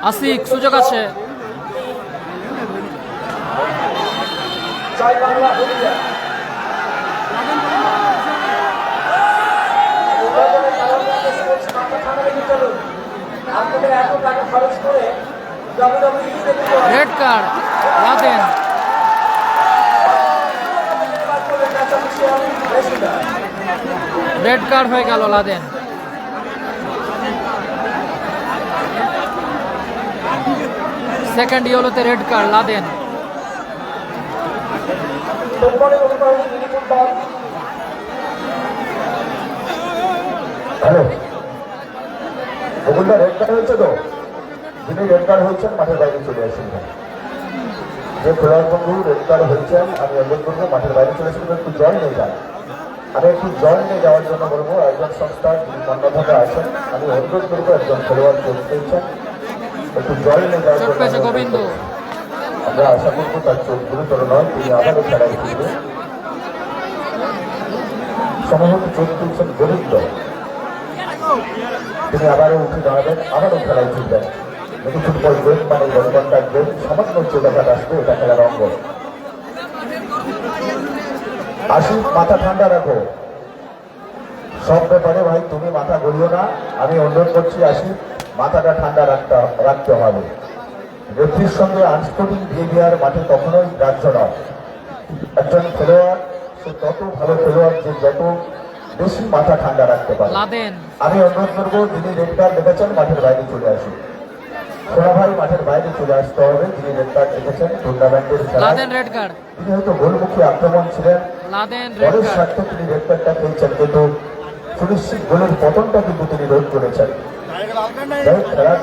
Ashik, সুযোগ আছে। জয় বাংলা আপনাদের এত টাকা খরচ করে red card Laden. Red card হয়ে গেল লাদেন। সেকেন্ড ইয়েলোতে রেড কার্ড লাদেন। হ্যালো, বকুলদা রেড কার্ড হয়েছে তো? যিনি রেড কার্ড হয়েছেন মাঠের বাইরে চলে আসেন। যে খেলোয়াড় বন্ধু রেড কার্ড হয়েছেন আমি অনুরোধ করবো মাঠের বাইরে চলে আসেন, একটু জল নিয়ে যান। আমি একটু জল নিয়ে যাওয়ার জন্য বলবো একজন সংস্থার যিনি কর্ণধারে আছেন, আমি অনুরোধ করবো একজন খেলোয়াড় চোট পেয়েছেন, একটু জল নিয়ে যাওয়ার চোট জন্য পেয়েছে আমি অনুরোধ গোবিন্দ। করবো। আমরা আশা করবো তার চোট গুরুতর নয়, তিনি আবারও খেলায় ফিরবে। সম্ভবত চোট পেয়েছেন গোবিন্দ, তিনি আবারও উঠে দাঁড়াবেন, আবারও খেলায় ফিরবেন। কিন্তু ফুটবল গেম মানে জনগণটার গেম, সামান্য চোটাঘাট আসবে, এটা খেলার অঙ্গ। আশিস, মাথা ঠান্ডা রাখো, সব ব্যাপারে ভাই তুমি মাথা গড়িও না, আমি অনুরোধ করছি আশিস, মাথাটা ঠান্ডা রাখতে হবে। রেফারির সঙ্গে আনস্পোর্টিং বিহেভিয়ার মাঠে কখনোই গ্রাহ্য নয়। একজন খেলোয়াড় সে তত ভালো খেলোয়াড় যে যত বেশি মাথা ঠান্ডা রাখতে পারে। লাদেন আমি অনুরোধ করবো যিনি রেড কার্ড দেখেছেন মাঠের বাইরে চলে আসুন। সোনা ভাই মাঠের বাইরে চলে আসতে হবে, যিনি রেড কার্ড দেখেছেন টুর্নামেন্টের খেলায়। লাদেন রেড কার্ড, তিনি হয়তো গোলমুখী আক্রমণ ছিলেন, লাদেন রেড পরের কার্ড। স্বার্থে তিনি রেড কার্ডটা পেয়েছেন, কিন্তু সুনিশ্চিত গোলের পতনটা কিন্তু তিনি রোধ করেছেন। যাই খেলার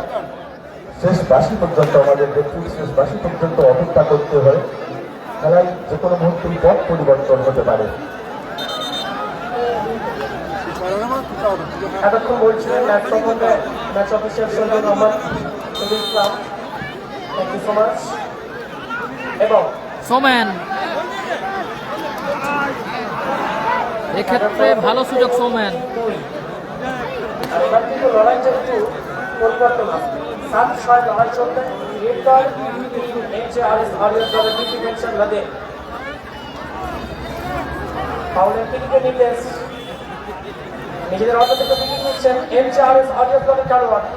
শেষ বাসি পর্যন্ত আমাদের রেফারির শেষ বাসি পর্যন্ত অপেক্ষা করতে হয়। খেলায় যে কোনো মুহূর্তেই পথ পরিবর্তন হতে পারে। এতক্ষণ বলছিলেন ম্যাচ সম্বন্ধে match official Syed Mohammad Shahid Islam, thank you so much. এবং সোমেন, এক্ষেত্রে ভালো সুযোগ সোমেন। আর এবার কিন্তু লড়াইটা একটু পরিবর্তন আসবে। 7-6 লড়াই চলবে। রেড কার্ড HRS আরিয়ার দলের ডিফেন্সার লাদেন, ফাউলের কিনিকে নির্দেশ, নিজেদের অর্থ থেকে উইকেট নিচ্ছেন HRS আরিয়ার দলের খেলোয়াড়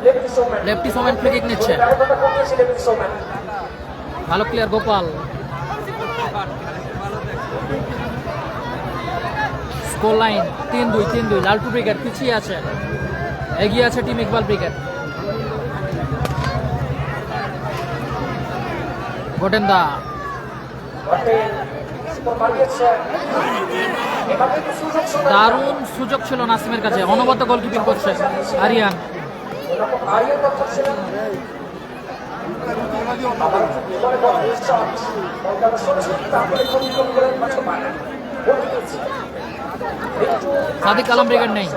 lefty Somen. Lefty Somen free kick নিচ্ছে, ব্যবধানটা কমিয়েছে লেফটি সোমেন। ভালো প্লেয়ার গোপাল। স্কোর লাইন 3-2, লালটু ব্রিগেড পিছিয়ে আছে, এগিয়ে আছে টিম ইকবাল ব্রিগেড। গোটেন্দা দারুণ সুযোগ ছিল নাসিমের কাছে, অনবদ্য গোলকিপিং করছে আরিয়ান। সাদিক আলম ব্রিগেড নেই,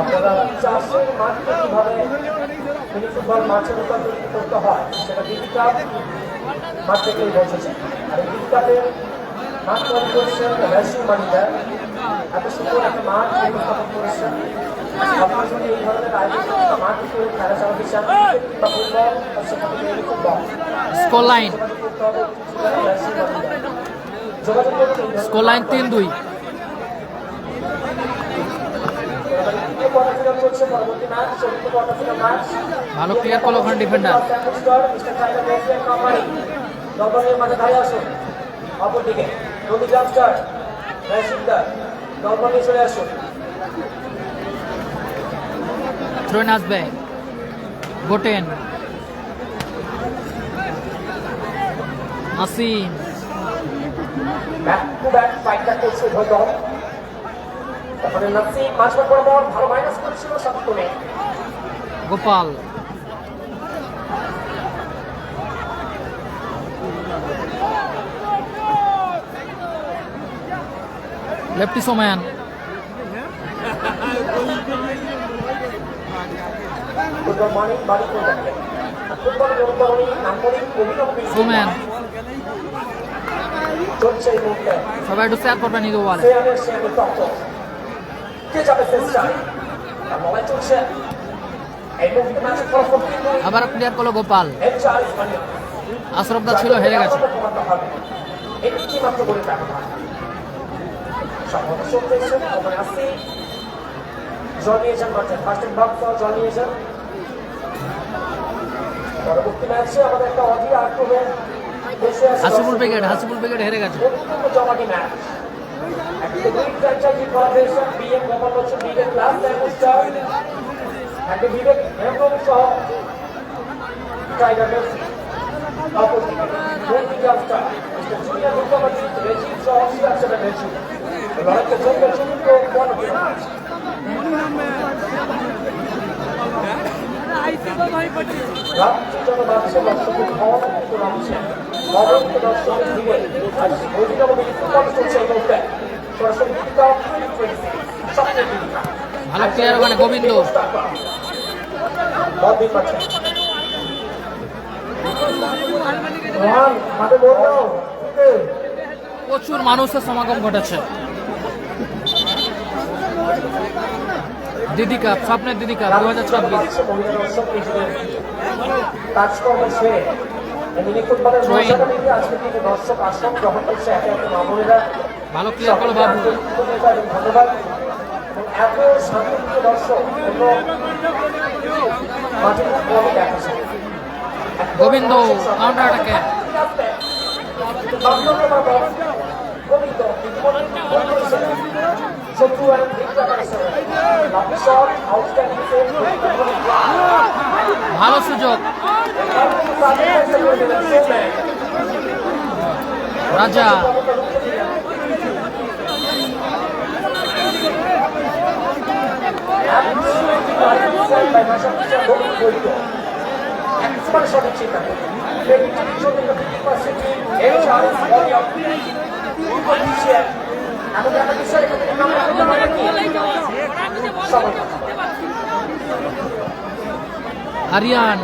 আপনারা চাষের মাঠকে কিভাবে মিনি ফুটবল মাঠের উপর তৈরি করতে হয় সেটা বিডি কাপ মাঠ থেকেই বসেছে। আর এই বিডি কাপের মাঠ তৈরি করছেন রেশিং মানিদার, এত সুন্দর একটা মাঠ উপস্থাপন করেছেন। আপনারা যদি এই ধরনের আয়োজন মাঠ থেকে খেলা চালাতে চান বা ফুটবল সেখানে ফুটবল স্কোর লাইন করতে হবে রেশিং মানিদার, যোগাযোগ করুন। Score line 3-2। ভালো ক্লিয়ার করলো ওখানে ডিফেন্ডার। অপরদিকে নদী জামস্টার দলবল নিয়ে চলে আসুন। থ্রোইন আসবে gotten, Nasim back to back ফাইটটা করছে উভয় দল। তারপরে নাসিম মাঝমাঠ বরাবর ভালো মাইনাস করেছিল সপ্তমে। গোপাল, লেফটি সোমেন, ফুটবল মানিক বাড়ি করে দেখেন ফুটবলের অনুকরণী নান্দনিক অভিনব সোমেন চলছে এই মুহূর্তে। সবাই একটু শেয়ার করবেন ইদো ওয়ালে। সেয়ানের তত্ত্ব কে যাবে চেষ্টা, তার লড়াই চলছে এই মুহূর্তে ম্যাচের ফলাফল কিন্তু আবার ক্লিয়ার করলো গোপাল। HRS মানিক আশরফদা ছিল, হেরে গেছে। একটি মাত্র বলে ব্যবধান সম্ভবত চলতেছে। ওখানে আসছি জল নিয়েছেন মাঠে, ফার্স্ট ভাগ জল নিয়েছেন। পরবর্তী ম্যাচে আমাদের একটা অধীর আগ্রহে বসে আছে হাসিবুল ব্রিগেড হেরে গেছে। জমাটি ম্যাচ একটা দুই franchise collaboration BM Mohammad Bachchan Bibek class ল্যাঙ্গুস্টার একটা বিবেক হেমব্রম সহ টাইগার অপরদিকে নদী জামস্টার জুনিয়র মুখ্যমন্ত্রী রেজিম সহ সিরাজের রেজিম লড়াইতে চলবে চতুর্থ কোয়ার্টার ম্যাচ। রাত্রি যেন বাড়ছে দর্শকের খাওয়া কিন্তু নামছে অবন্ত দর্শক দিবে আর অভিনব ফুটবল চলছে এই মুহূর্তে সরাসরি দীপিকা সবচেয়ে দীপিকা ভালো প্লেয়ার ওখানে গোবিন্দ বল পাচ্ছে রোহান মাঠে বল দাও প্রচুর মানুষের সমাগম ঘটেছে। দিদি কাপ, স্বপ্নের দিদি কাপ 2026 কাজকর্ম সেরে মিনি ফুটবলের মর্যাদা দিতে আজকে থেকে দর্শক আসন গ্রহণ করছে একে একে মামুনেরা ভালো প্লেয়ার হলো বাবু। ধন্যবাদ এত শান্তিপ্রিয় দর্শক অন্য মাঠে খুব কমই দেখা যায়। গোবিন্দ কাউন্টার অ্যাটাকে গোবিন্দ শত্রু আর ভালো সুযোগ রাজা সঠিক চিন্তা আরিয়ান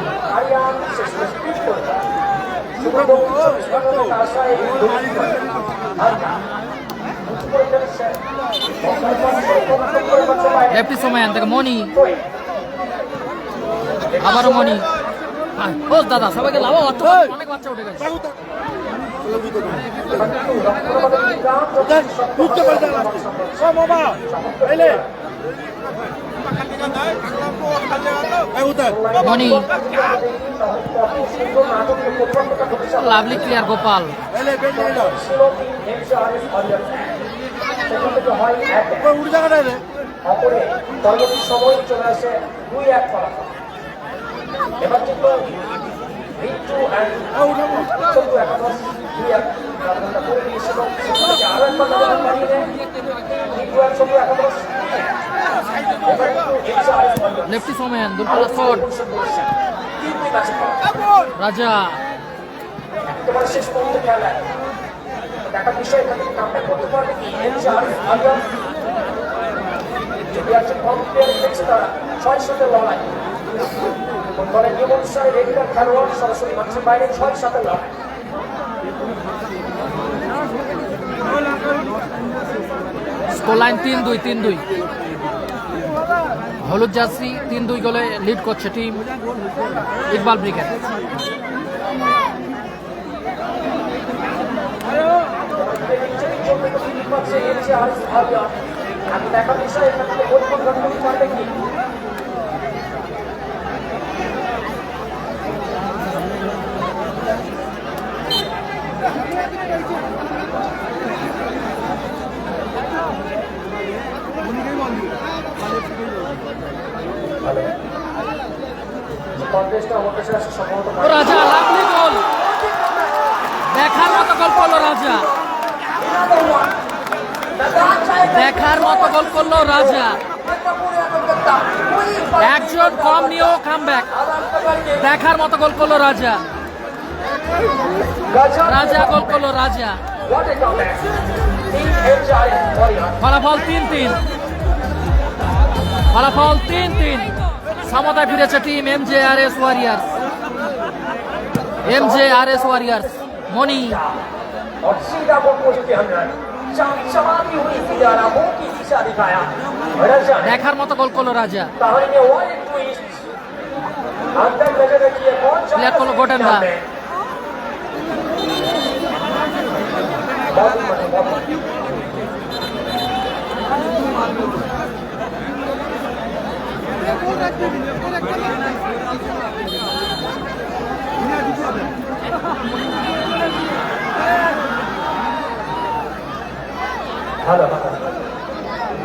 লেফটি সময় থেকে মনি আবারও মনি ও দাদা সবাইকে লাভ অনেক বাচ্চা উঠে গেছে মনি লাভলি ক্লিয়ার গোপাল অপরে পরবর্তী সময় চলে আসে 2-1 ফলাফল। এবার কিন্তু রিটু চন্দ্র একাদশ 2-1 করে দিয়েছিল আরো একবার বাড়িয়ে দেয় রিটু আর চন্দ্র একাদশ। লেফটি সময় দুর্বল শট রাজা একেবারে শেষ পর্যন্ত খেলায় দেখার বিষয় এখান থেকে কামটা করতে পারবে কি যদি একজন কম প্লেয়ার দেখছে তারা 6-7 লড়াই ফলে নিয়ম অনুসারে রেগুলার খেলোয়াড় সরাসরি মাঠের বাইরে 6-7 লড়াই। স্কোর লাইন 3-2 হলুদ জার্সি 3-2 গোলে লিড করছে টিম ইকবাল ব্রিগেড। দেখার বিষয় এখান থেকে পরিবর্তন করতে পারবে কি রাজা লাভলি গোল দেখার মতো গোল করলো রাজা দেখার মতো গোল করলো রাজা একজন কম নিয়েও কামব্যাক দেখার মতো গোল করলো রাজা রাজা গোল করলো রাজা ফলাফল 3-3 ফলাফল 3-3 সমতায় ফিরেছে টিম MJRS ওয়ারিয়ার্স মনি দেখার মতো গোল করলো রাজা প্লেয়ার করলো গোটেন্দা ভালো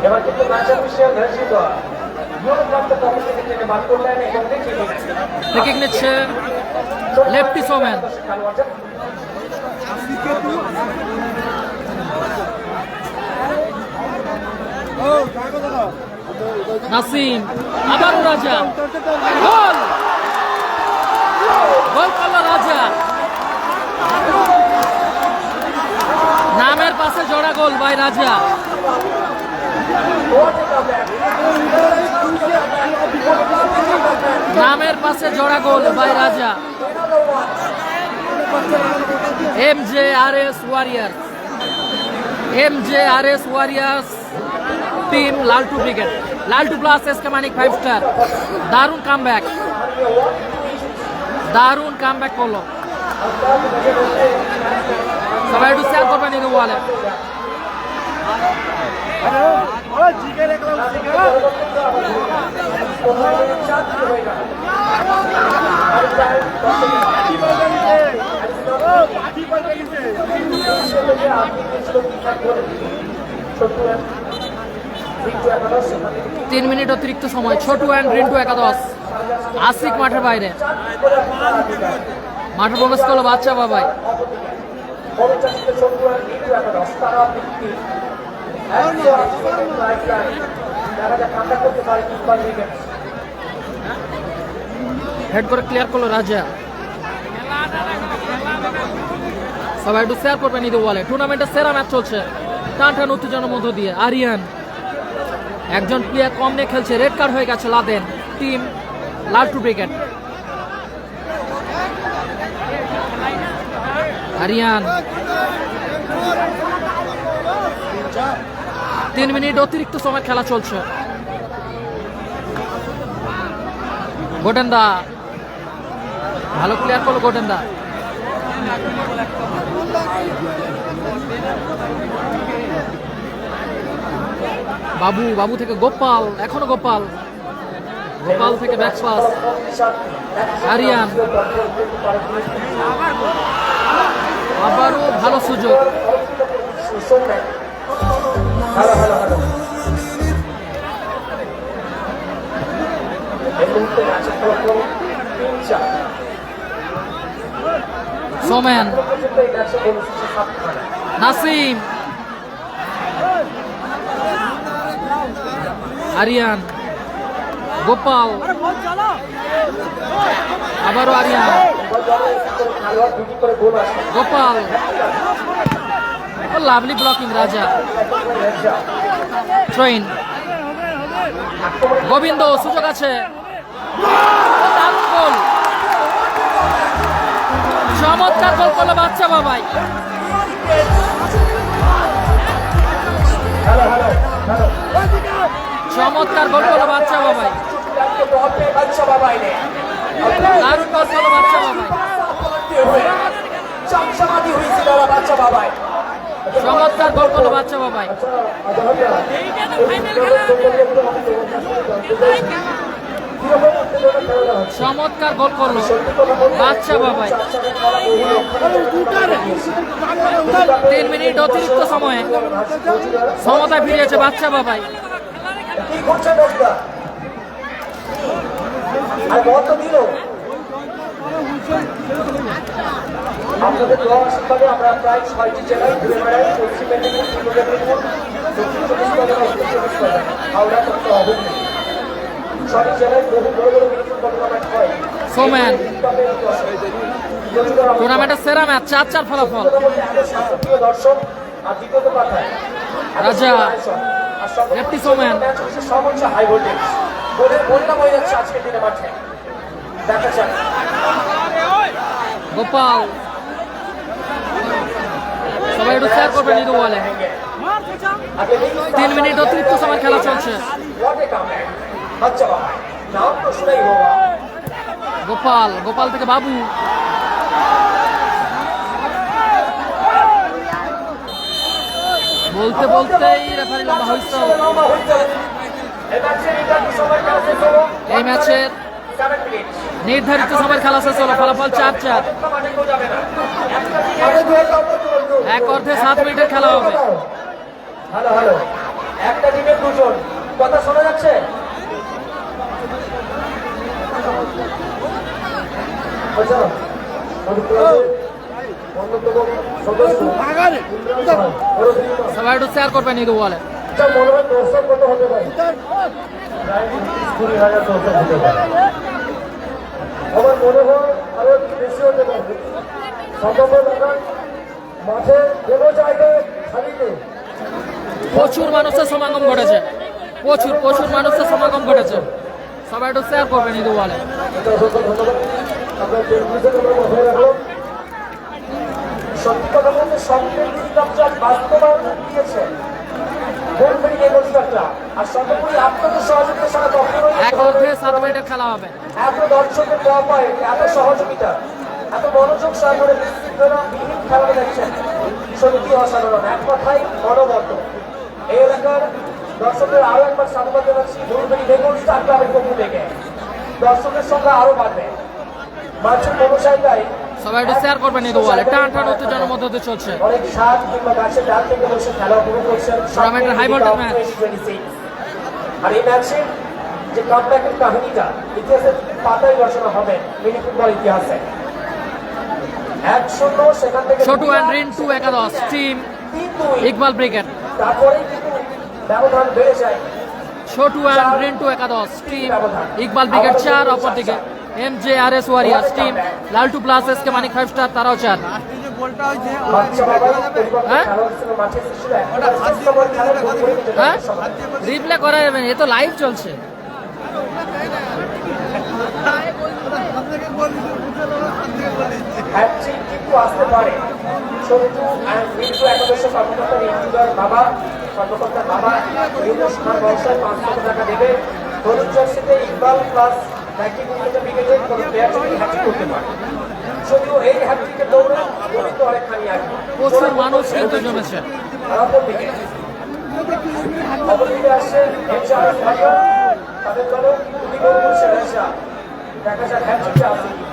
এবার কিন্তু ম্যাচের বিষয়ে ঘোষিত নিয়মপ্রাপ্ত কমিটি থেকে বাদ করলেন এবং ফ্রি নিচ্ছে লেফটি সোম্যান নাসিম আবারও রাজা গোল গোল করলো রাজা। নামের পাশে জোড়া গোল ভাই রাজা। নামের পাশে জোড়া গোল ভাই রাজা। MJRS Warriors, MJRS Warriors team Laltu brigade, Laltu plus SK Manik 5 star. দারুণ কামব্যাক, দারুণ কামব্যাক করলো। সবাই একটু শেয়ার করবেন এই ওয়ালে। তিন মিনিট অতিরিক্ত সময়। ছোটু অ্যান্ড রিন্টু একাদশ। আশিক মাঠের বাইরে, মাঠে প্রবেশ করলো বাচ্চা বাবাই। হেড করে ক্লিয়ার করলো রাজা। সবাই একটু শেয়ার করবেন ঈদ ওয়ালে। টুর্নামেন্টের সেরা ম্যাচ চলছে টান টান উত্তেজনার মধ্য দিয়ে। আরিয়ান একজন প্লেয়ার কম নিয়ে খেলছে, রেড কার্ড হয়ে গেছে Laden team Laltu brigade. Aryan 3 minute অতিরিক্ত সময় খেলা চলছে। গোটেন্দা ভালো ক্লিয়ার করলো গোটেন্দা। বাবু, বাবু থেকে গোপাল, এখনো গোপাল, গোপাল থেকে ব্যাক পাস। আরিয়ান আবারও ভালো সুযোগ। সোমেন, নাসিম, আরিয়ান, গোপাল, আবারও আরিয়ান, গোপাল, লাভলি ব্লকিং রাজা। ট্রেন গোবিন্দ, সুযোগ আছে, গোল, চমৎকার গোল করলো বাচ্চা বাবাই। চমৎকার গোল করলো বাচ্চা বাবাই। দারুণ গোল করলো বাচ্চা বাবাই। চমৎকার গোল করলো বাচ্চা বাবাই। চমৎকার গোল করলো বাচ্চা বাবাই। 3 মিনিট অতিরিক্ত সময়ে সমতা ফিরিয়েছে বাচ্চা বাবাই। আপনাদের দোয়া আশীর্বাদে আমরা প্রায় 6টি জেলায় ঘুরে বেড়াই। পশ্চিম মেদিনীপুর, পূর্ব মেদিনীপুর, দক্ষিণ চব্বিশ পরগনা, উত্তর চব্বিশ পরগনা, হাওড়া, তথা হুগলি, 6টি জেলায় বহু বড় বড় মিলিয়ন টুর্নামেন্ট হয়। সোমেন টুর্নামেন্টের সেরা ম্যাচ, 4-4 ফলাফল। প্রিয় দর্শক, আর দ্বিতীয়ত কথায় রাজা, লেফটি সোমেন, সর্বোচ্চ হাই ভোল্টেজ গোলের বন্যা হয়ে যাচ্ছে আজকের দিনে মাঠে। দেখা যাক গোপাল। সবাই একটু শেয়ার করবেন ঈদ ওয়ালে। 3 মিনিট অতিরিক্ত সময় খেলা চলছে। গোপাল, গোপাল থেকে বাবু, বলতে বলতেই রেফারি লম্বা হইছে। এই ম্যাচের নির্ধারিত সময়ের খেলা শেষ হলো, ফলাফল 4-4। 1 অর্ধে 7 মিনিটের খেলা হবে। হ্যালো হ্যালো, একটা টিমের 2 জন, কথা শোনা যাচ্ছে? সবাই একটু শেয়ার করবেন ঈদ ওয়ালে। মনে হয় দর্শক কত হতে পারে, প্রায় 20-20 হাজার দর্শক হতে পারে। আমার মনে হয় আরো একটু বেশি হতে পারবে। সম্ভব দেখান মাঠে কোনো জায়গায় খালি নেই। প্রচুর মানুষের সমাগম ঘটেছে, প্রচুর মানুষের সমাগম ঘটেছে। সবাই একটু শেয়ার করবেন ঈদ ওয়ালে। সত্যি কথা বলতে স্বপ্নের দিনটা বাস্তবায়ন দিয়েছে গোলবেরি বেঙ্গলসটা, আর সর্বোপরি আপনাদের সহযোগিতার সাথে কখনোই এক অর্ধে 7 মিনিটের খেলা হবে। এত দর্শকের দেওয়া পায়, এত সহযোগিতা, এত মনোযোগ সহকারে বিহীন খেলা দেখছেন, সত্যি অসাধারণ। এক কথাই অনবদ্য। এই এলাকার দর্শকদের আরো একবার সাধুবাদ জানাচ্ছি গোলবেরি বেঙ্গলসটা ক্লাবের পক্ষ থেকে। দর্শকের সংখ্যা আরো বাড়বে। মাঝে মনোসাইটাই সবাই একটু শেয়ার করবেন ঈদ ওয়ালে। টান উত্তেজনার মধ্যে দিয়ে চলছে অনেক সাত কিংবা গাছের ডাল থেকে বসে খেলা উপভোগ করছেন। টুর্নামেন্টের হাই ভোল্টেজ ম্যাচ। আর এই ম্যাচে যে কামব্যাকের কাহিনীটা ইতিহাসের পাতায় রচনা হবে মিনি ফুটবল ইতিহাসে। 1-0 সেখান থেকে ছোটু অ্যান্ড রিন্টু একাদশ টিম 3-2 ইকবাল ব্রিগেড। তারপরেই কিন্তু ব্যবধান বেড়ে যায়। ছোটু অ্যান্ড রিন্টু একাদশ টিম ইকবাল ব্রিগেড 4, অপরদিকে MJRS ওয়ারিয়ার্স টিম লালটু প্লাস এসকে মানিক 5 স্টার তারাও 4। বাচ্চা বাবা পরিবর্তন হ্যাঁ? খেলোয়াড় ছিল মাঠে ছিল একটা সময় খেলা করে নিতে হ্যাঁ, সময় রিপ্লে করা যাবে না, এ তো লাইভ চলছে। হ্যাটট্রিক কিন্তু আসতে পারে। সন্তু অ্যান্ড মিন্টু একাদশের কর্মকর্তা রিন্টুদার বাবা ইউনুস খান বংশের 500 টাকা দেবে। হলুদ জার্সিতে ইকবাল প্লাস 90 ব্রিগেডের কোনো প্লেয়ার যদি হ্যাটট্রিক করতে পারে। যদিও এই হ্যাটট্রিকের দৌড়ে কিন্তু অনেকখানি আগে। প্রচুর মানুষ কিন্তু জমেছে। আর অপরদিকে আসছে MJRS ওয়ারিয়র, তাদের দলও দুটি গোল করছে রেশা। দেখা যাক হ্যাটট্রিকটা আসে কি।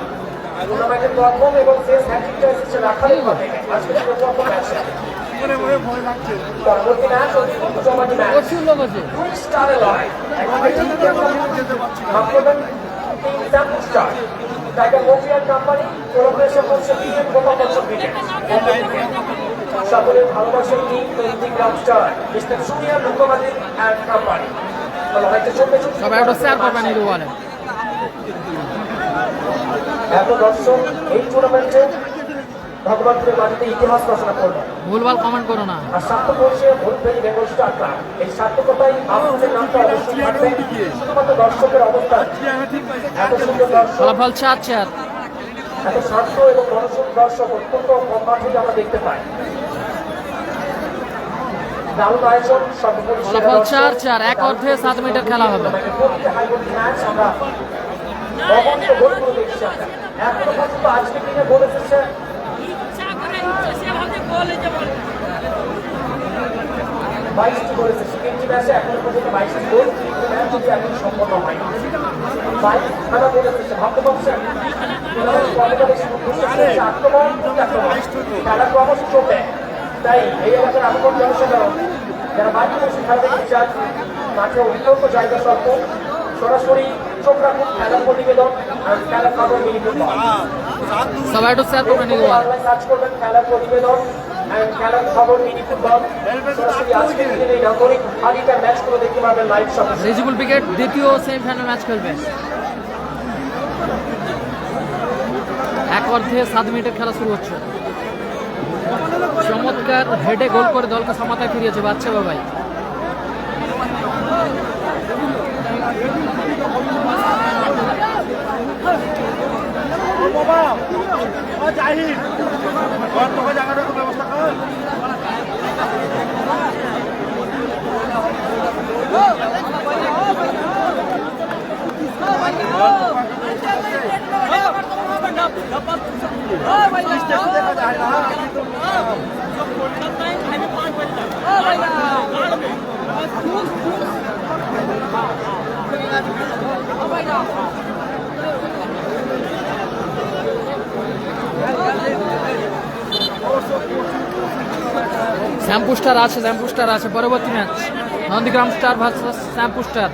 টুর্নামেন্টের প্রথম এবং শেষ হ্যাটট্রিকটা এসেছে রাখালের মাঠে। আজকে ছিল প্রথম ম্যাচে। পরবর্তী ম্যাচ অতি জমাটি ম্যাচ। প্রচুর লোক আছে। 2 স্টারে লড়াই। একবারে টিমকে ভাগ করবেন 3 স্যাম্পল স্টার। টাইগার মোফিয়ার কোম্পানি কোলাবোরেশন করছে PM গোপালচন্দ্র ক্রিকেট। সকলের ভালোবাসার টিম 20 গ্রাম স্টার মিস্টার সুনিয়া লুকোবাদী অ্যান্ড কোম্পানি। লড়াইটা চলবে সবাই একটু শেয়ার করবেন ঈদ ওয়ালে। এত দর্শক এই টুর্নামেন্টে ভগবানপুরের মাটিতে ইতিহাস রচনা করবে। ভুলভাল কমেন্ট করো না। আর সার্থক বলছে গোলবেরি বেঙ্গল স্টার ক্লাব। এই সার্থকতাই আপনাদের নামটা অবশ্যই থাকবে। শুধুমাত্র দর্শকের অবস্থান, এত সুন্দর দর্শক, ফলাফল 4-4। এত শান্ত এবং মনোযোগ দর্শক অত্যন্ত কম মাঠেই আমরা দেখতে পাই। দারুণ আয়োজন, সর্বোপরি সেরা ফলাফল দর্শক। 4-4, এক অর্ধে 7 মিনিটের খেলা হবে। প্রতিটি হাই ভোল্টেজ ম্যাচ আমরা অগণিত গোল করে দেখছি আমরা। এখনো পর্যন্ত আজকের দিনে গোল এসেছে 22টি গোল এসেছে। 3টি ম্যাচে এখনো পর্যন্ত 22টি গোল। 3টি ম্যাচ যদি এখন সম্পন্ন হয় 22 গোল এসেছে। ভাবতে পারছেন কতটা বেশি আক্রমণ খেলা ক্রমশ চলবে। তাই এই এলাকার আক্রমণ জনসাধারণ যারা বাইরে বসে খেলা দেখতে চান, মাঠে অত্যন্ত জায়গা স্বল্প, সরাসরি চোখ রাখুন খেলার প্রতিবেদন আর খেলার খবর মিলিয়ে সবাই একটু শেয়ার করবেন ঈদ ওয়ালে। সার্চ করবেন খেলার প্রতিবেদন আর খেলার খবর মিনি ফুটবল। সরাসরি আজকের দিনের এই নাগরিক আগেকার ম্যাচগুলো দেখতে পারবেন লাইভ সঙ্গে। রিজিবুল ব্রিগেড দ্বিতীয় সেমিফাইনাল ম্যাচ খেলবে। এক অর্ধে 7 মিনিটের খেলা শুরু হচ্ছে। চমৎকার হেডে গোল করে দলকে সমতায় ফিরিয়েছে বাচ্চা বাবাই। শ্যাম্পু স্টার আছে পরবর্তী match Nandigram star versus shampoo star.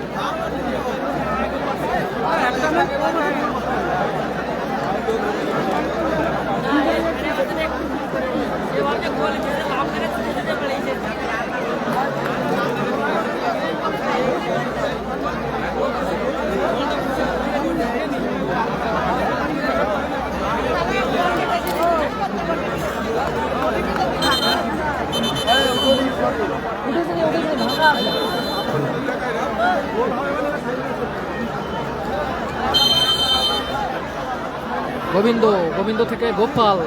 Gobinda, Gobinda থেকে গোপাল,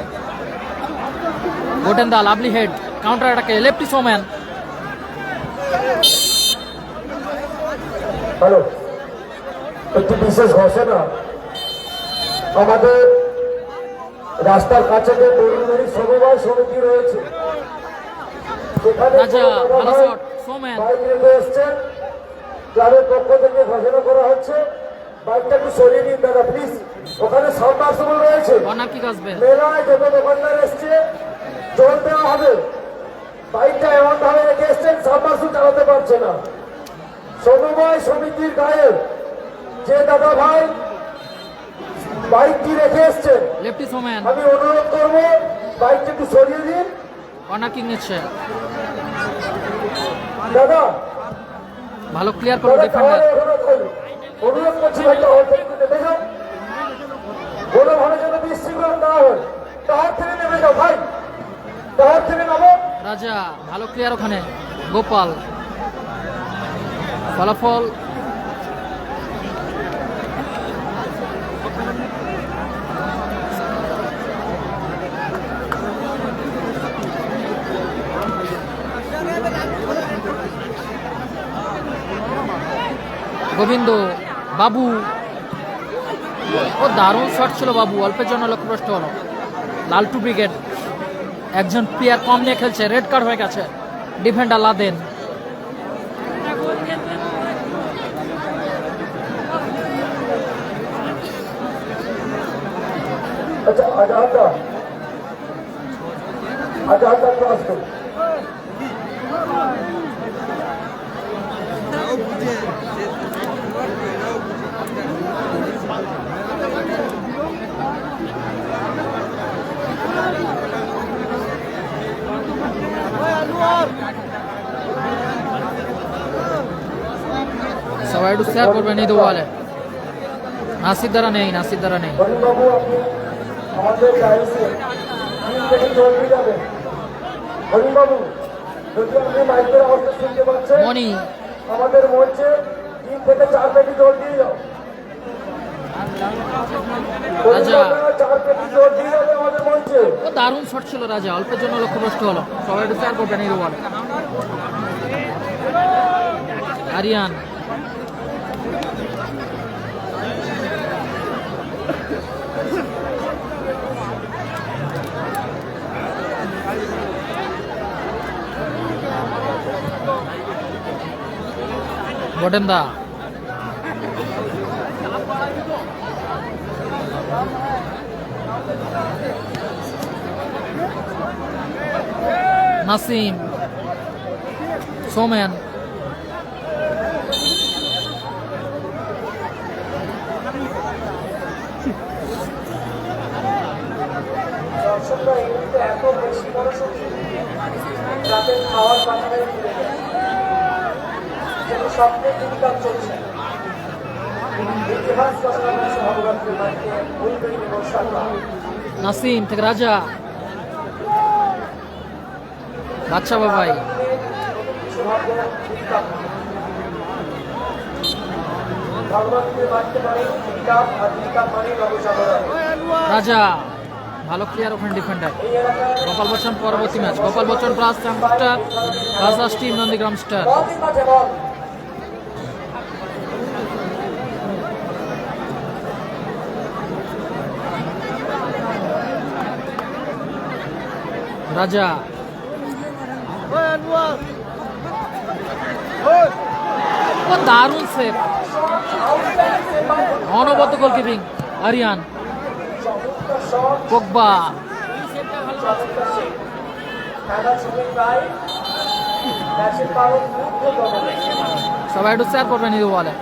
গোটেন দা লাভলি হেড, কাউন্টার অ্যাটাকে লেফটি সোম্যান। হ্যালো, একটি বিশেষ ঘোষণা। আমাদের রাস্তার কাছে যে দড়ি সমবায় সমিতি রয়েছে, সেখানে রাজা ভালো শট, সোম্যান বাইক রেখে এসছেন, ক্লাবের পক্ষ থেকে ঘোষণা করা হচ্ছে বাইকটা একটু সরিয়ে নিন দাদা প্লিজ। ওখানে সাবমার্সিবল রয়েছে, কর্নার কিক আসবে। মেলায় যত দোকানদার এসছে জল দেওয়া হবে। বাইকটা এমন ভাবে রেখে এসছেন সাবমার্সিবল চালাতে পারছে না। সমবায় সমিতির গায়ে যে দাদা ভাই বাইকটি রেখে এসছেন, লেফটি সোম্যান, আমি অনুরোধ করবো বাইকটা একটু সরিয়ে দিন কর্নার কিক নিচ্ছে। দাদা। ভালো ক্লিয়ার করলো দাদা ডিফেন্ডার। তাহলে এখনো কই? অনুরোধ করছি ভাইটা হল থেকে একটু নেমে যাও, কোনোভাবে যেন বিশৃঙ্খলা না হয়। টাওয়ার থেকে নেমে যাও ভাই, টাওয়ার থেকে নামো। রাজা ভালো ক্লিয়ার ওখানে। গোপাল, ফলাফল গোবিন্দ, বাবু, ও দারুণ শট ছিল বাবু, অল্পের জন্য লক্ষ্যভ্রষ্ট হলো। লালটু ব্রিগেড একজন প্লেয়ার কম নিয়ে খেলছে, রেড কার্ড হয়ে গেছে। ডিফেন্ডার লাদেন, আচ্ছা আজাদা, আজাদা ক্রস করুন। সবাই একটু শেয়ার করবেন এই দেওয়ালে। নাসির দ্বারা নেই, নাসির দ্বারা নেই। হরিবাবু আপনি আমাদের গাইছে তিন থেকে জলদি যাবেন। হরিবাবু যদি আপনি মাইকের আওয়াজটা শুনতে পাচ্ছেন, মনি, আমাদের মঞ্চে 3 থেকে 4 পেটি জল দিয়ে যাও। রাজা, 4 পেটি জল দিয়ে যাবে আমাদের মঞ্চে। ও দারুণ শট ছিল রাজা, অল্পের জন্য লক্ষ্যভ্রষ্ট হলো। সবাই একটু শেয়ার করবেন এই দেওয়ালে। আরিয়ান, গোটেন দা, নাসিম, সোমেন, দর্শকরা এই মুহূর্তে এত বেশি মনোযোগী, রাতের খাওয়ার পাঠানোর যেন স্বপ্নের দিনকাল চলছে। ইতিহাস রচনা করেছে ভগবানকে মাইকে বলবেন বর্ষাকাল। নাসিম থেকে রাজা, বাচ্চা বাবাই, ভগবানকে মানতে পারে বিকাপ আর বিকাপ মানে ব্যবসা। রাজা ভালো ক্লিয়ার ওখানে ডিফেন্ডার। এই এলাকায় গোপাল বচ্চন পরবর্তী match, Gopal Bachchan plus star versus team Nandigram star. Ball দিন মাঠে বল। রাজা, ও দারুণ সেভ, অনবদ্য গোলকিপিং। আরিয়ান, চমৎকার শট, পোগবা, চমৎকার সেভ। খেলার সময় প্রায় ম্যাচের পালন ঊর্ধ্বতন। সবাই একটু শেয়ার করবেন এই বলে।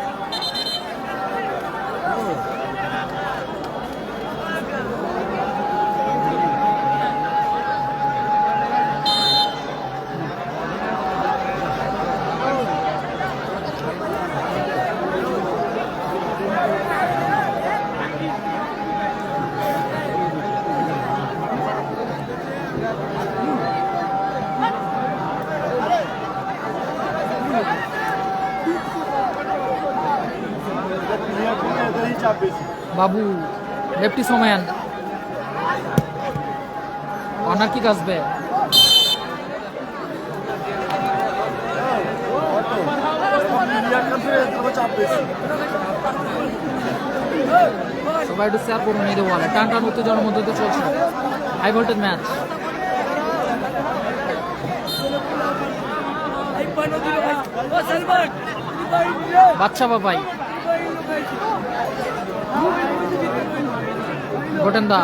চাপ বেশি। বাবু লেফটি সোমেন কর্নার কিক আসবে। ইন্ডিয়ার কাছে তবে চাপ বেশি। সবাই একটু শেয়ার করুন এই দেওয়ালে। টান টান উত্তেজনার মধ্যে দিয়ে চলছে হাই ভোল্টেজ ম্যাচ। বাচ্চা বাবাই গোটেন্দা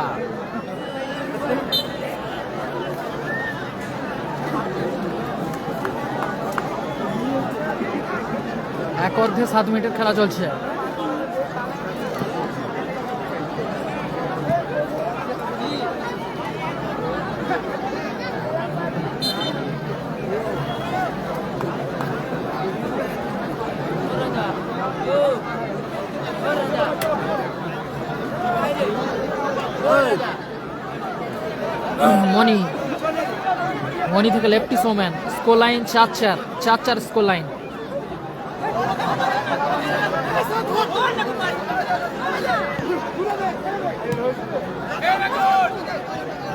এক অর্ধে 7 মিনিটের খেলা চলছে। মনি থেকে lefty Soman, score line 4-4 score line.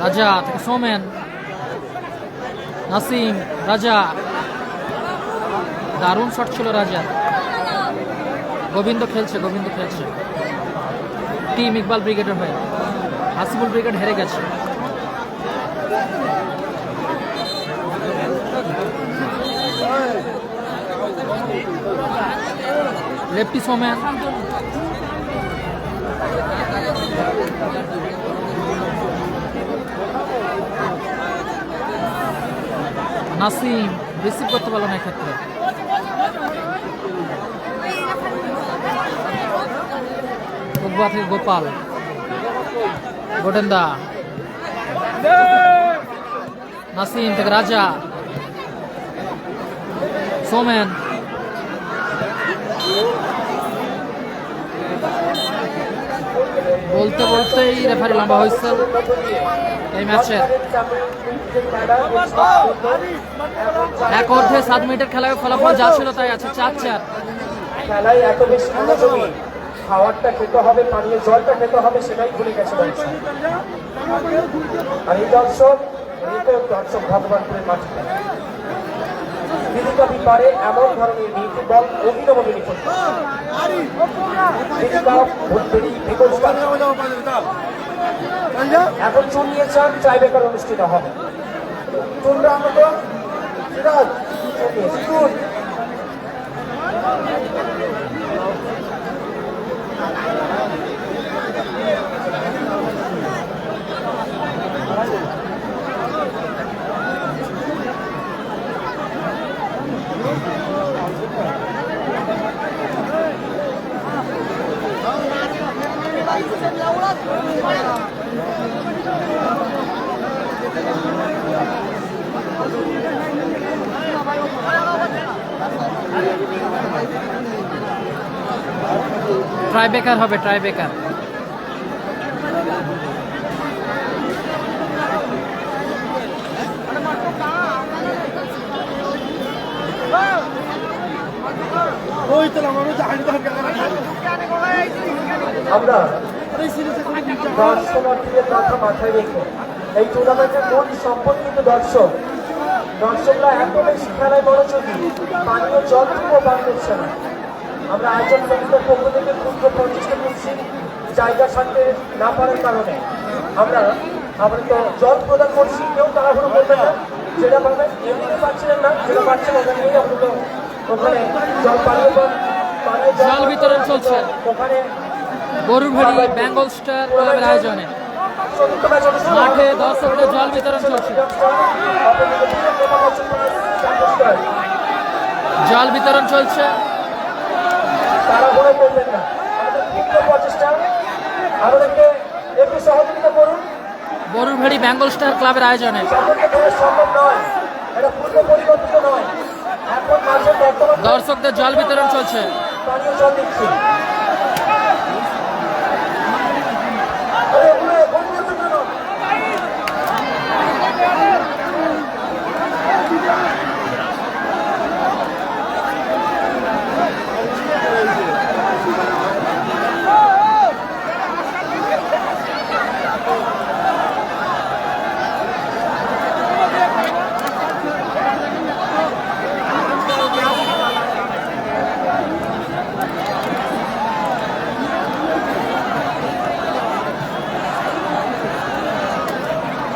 Raja থেকে সোমেন, নাসিম, রাজা, দারুণ শট ছিল রাজা। গোবিন্দ খেলছে টিম ইকবাল ব্রিগেডের হয়ে। হাসিবুল ব্রিগেড হেরে গেছে। লেফটি সোমেন, নাসিম রিসিভ করতে পারলো না এক্ষেত্রে। থেকে গোপাল, গোটেন্দা, নাসিম থেকে রাজা, সোমেন, বলতেই রেফারি লম্বা হুইসেল এই ম্যাচের। এক অর্ধে 7 মিনিটের খেলায় ফলাফল যা ছিল তাই আছে 4-4। খেলায় এত বেশি মনোযোগী, খাওয়ারটা খেতে হবে, পানীয় জলটা খেতে হবে, সেটাই ভুলে গেছে দর্শক। আর এই দর্শক ভগবানপুরের মাঠে বিধিকাপি পারে এমন ধরনের বল অভিনব নিখুঁত। এখন চুন নিয়ে চান টাইব্রেকার অনুষ্ঠিত হবে। চুনরা আমাকে চুন ট্রাইবেকার হবে, ট্রাইবেকার। আমরা দর্শনার্থীদের কথা মাথায় রেখে এই টুর্নামেন্টের মূল সম্পদ কিন্তু দর্শকরা এত বেশি খেলায় মনোযোগী, পানীয় জল থেকেও পান করছে না। আমরা আয়োজন সংস্থার পক্ষ থেকে ক্ষুদ্র প্রচেষ্টা করছি, জায়গা ছাড়তে না পারার কারণে আমরা তো জল প্রদান করছি। কেউ তাড়াহুড়ো করবে না, যেটা পাবেন এমনিতে পাচ্ছিলেন না, যেটা পাচ্ছেন ওখানে নিয়ে আপনাকে ওখানে জল জল বিতরণ চলছে ওখানে গরুরভাড়ি বেঙ্গল স্টার ক্লাবের আয়োজনে। মাঠে দর্শকদের জল বিতরণ চলছে, জল বিতরণ চলছে। তারা ভয় করবেন না, আমাদের ক্ষুদ্র প্রচেষ্টা, আমাদেরকে একটু সহযোগিতা করুন। গরুরভাড়ি বেঙ্গল স্টার ক্লাবের আয়োজনে সম্ভব নয়, এটা পূর্ব পরিকল্পিত নয়। এখন মাঝে বর্তমান দর্শকদের জল বিতরণ চলছে। পানীয় জল দিচ্ছি।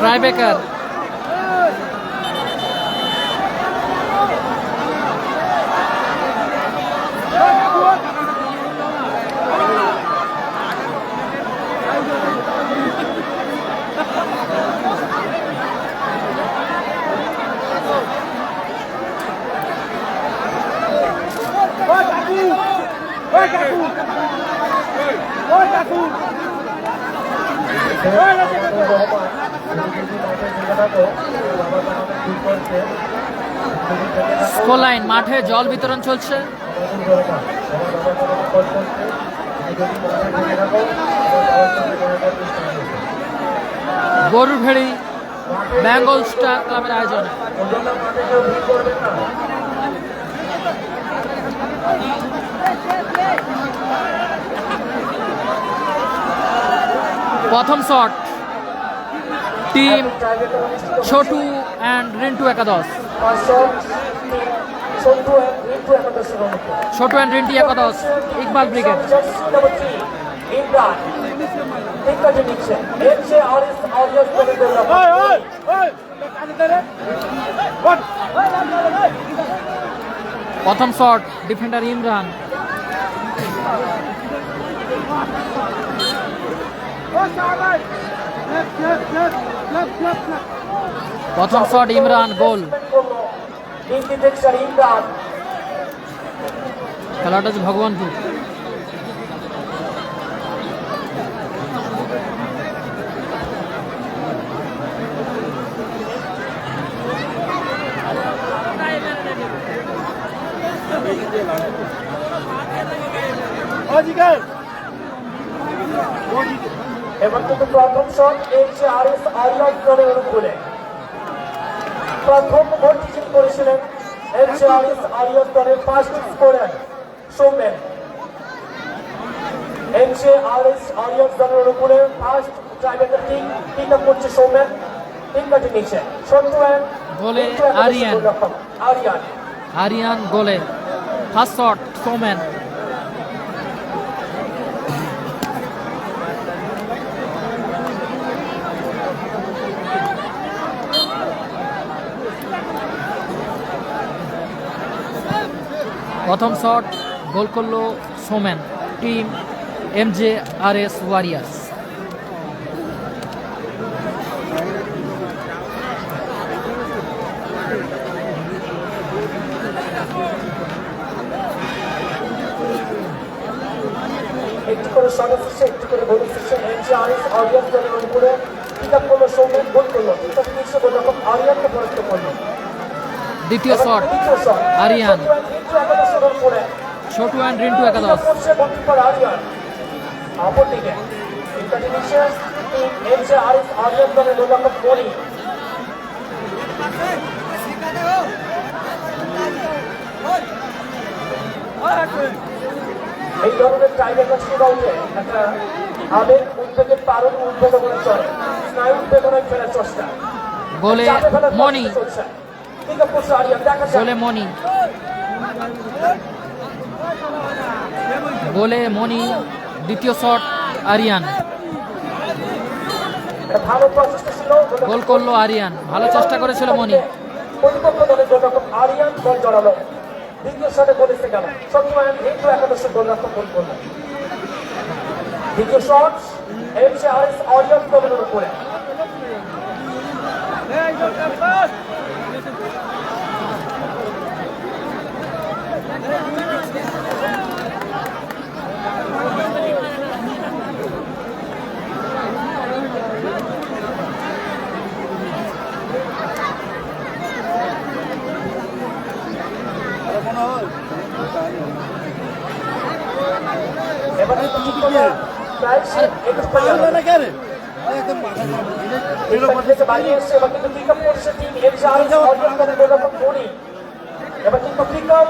ট্রাইবেকার। স্কোর লাইন, মাঠে জল বিতরণ চলছে। গরুর ভেড়ি বেঙ্গল স্টার ক্লাবের আয়োজনে। প্রথম shot team Chhotu and Rintu একাদশ। ছোটু অ্যান্ড রিন্টু একাদশ, ইকবাল ব্রিগেড। প্রথম শট ডিফেন্ডার ইমরান। প্রথম শট ইমরান, গোল। খেলাটা হচ্ছে ভগবানপুর। এবার কিন্তু প্রথম শট এইচআরএস আরিয়ান দলের অনুকূলে। প্রথম গোল টিচিং করেছিলেন এইচআরএস আরিয়ান দলের first scorer Soumen. HRS Aryan দলের অনুকূলে first tiebreaker team pick up করছে সৌমেন। তিন কাটি নিচ্ছে সন্তুয়ান গোলে আরিয়ান। আরিয়ান আরিয়ান গোলে। First shot Soumen. প্রথম শট গোল করলো সোমেন, টিম MJRS ওয়ারিয়ার্স। একটু করে শট এসেছে, একটু করে গোল এসেছে। এইচআরএস আরিয়ান দলের অনুকূলে পিক আপ করলো সৌমেন, গোল করলো। কিন্তু নিশ্চয় গোল রকম আরিয়ানকে পরাস্ত করলো। দ্বিতীয় শট আরিয়ান। ছোটু অ্যান্ড রিন্টু একাদশ। অপরদিকে এইচআরএস আরিয়ান দলের গোলরক্ষক মনি। এই ধরনের টাইব্রেকার শুরুতে একটা আবেগ উদ্বেগের পারণ উদ্বোধনের চলে, স্নায়ু উদ্বেগনের ফেরার চেষ্টা। গোলে মনি। গোলে মনি। গোলে মনি। দ্বিতীয় শট আরিয়ান। গোল করলো আরিয়ান। ভালো চেষ্টা করেছিল মনি। প্রতিপক্ষ দলের গোলরক্ষক আরিয়ান বল জড়ালো। দ্বিতীয় শটে গোল এসে গেল। সত্যমান হিন্দু একাদশের গোলরক্ষক গোল করল। দ্বিতীয় শট এইচআরএস আরিয়ান দলের উপরে। এবার প্রায় একটু বাইরে এসছে। এবার কিন্তু পিক আপ করছে টিম এইচআরএস আরিয়ান দলের গোলরক্ষক মনি। এবার কিন্তু পিক আপ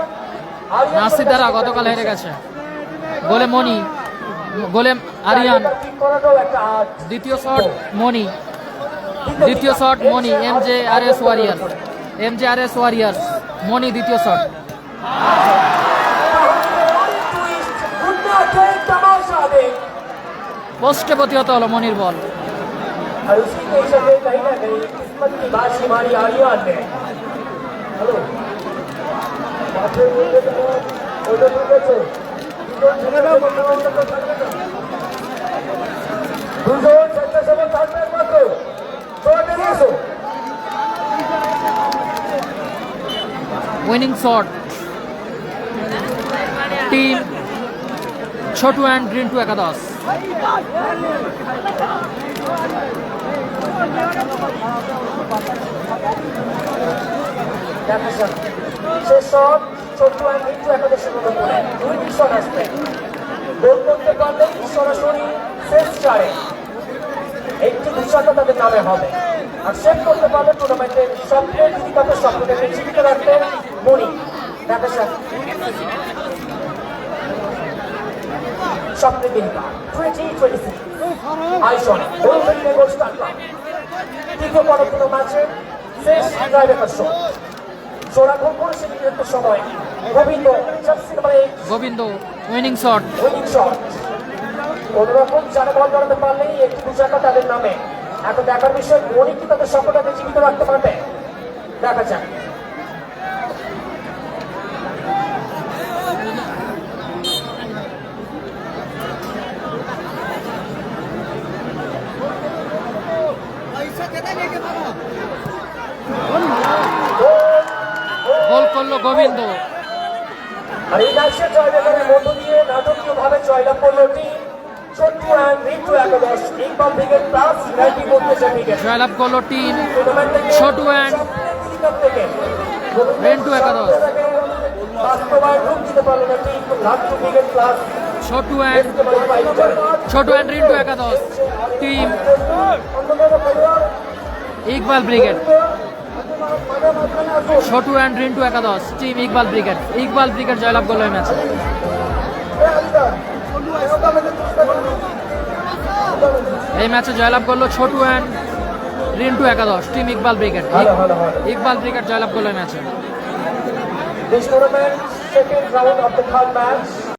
নাসিদারা গতকাল হেরে গেছে। গোলে মনি। গোলে আরিয়ান। দ্বিতীয় শট মনি। দ্বিতীয় shot Moni. MJRS warriors. MJRS warriors. Moni দ্বিতীয় শট। পোস্টে প্রতিহত হলো মনির বল। और उसी के चलते कहीं ना कहीं किस्मत की बात हमारी आलियान में hello winning shot team Chhotu and Rintu একাদশ। শেষ শট ছোট্ট কিন্তু একাদশের মতো করে উইনিং শট আসবে গোল করতে পারলেই সরাসরি শেষ চারে একটি দুঃসাহস তাদের নামে হবে আর সেভ করতে পারলে টুর্নামেন্টের সবচেয়ে জীবিকাত স্বপ্নটাকে জীবিত রাখতে মনি দেখা যাক স্বপ্নের দিনটা 2026 আইসন গোল্ডেন গোল স্টার ক্লাব তৃতীয় পরবর্তী ম্যাচে শেষ ড্রাইভার শট জোড়া গোল করেছে নির্ধারিত সময় Gobinda jersey number 8 Gobinda winning shot winning shot কোনোরকম যারা বল ধরাতে পারলেই একটি দুঃসাহস তাদের নামে এখন দেখার বিষয় মনি কি তাদের স্বপ্নটাকে জীবিত রাখতে পারবে দেখা যাক গোল করলো গোবিন্দ। আর এই ম্যাচে জয়লাভের মধ্য দিয়ে নাটকীয়ভাবে জয়লাভ করলো টিম ছোট্টু অ্যান্ড রিন্টু একাদশ ইকবাল ব্রিগেড প্লাস রাইটি মুর্তজা ব্রিগেড জয়লাভ করলো টিম টুর্নামেন্ট থেকে ছোটু অ্যান্ড থেকে রিন্টু একাদশ। বাস্তবায়ন রূপ দিতে পারলো না team righty brigade plus Chhotu and Rintu একাদশ team Iqbal brigade. Chhotu and Rintu একাদশ team Iqbal brigade. Iqbal brigade জয়লাভ করলো এই ম্যাচে। এই ম্যাচে জয়লাভ করলো ছোটু অ্যান্ড রিন্টু একাদশ team Iqbal brigade. Iqbal brigade জয়লাভ করলো এই ম্যাচে। This tournament, second round of the third match.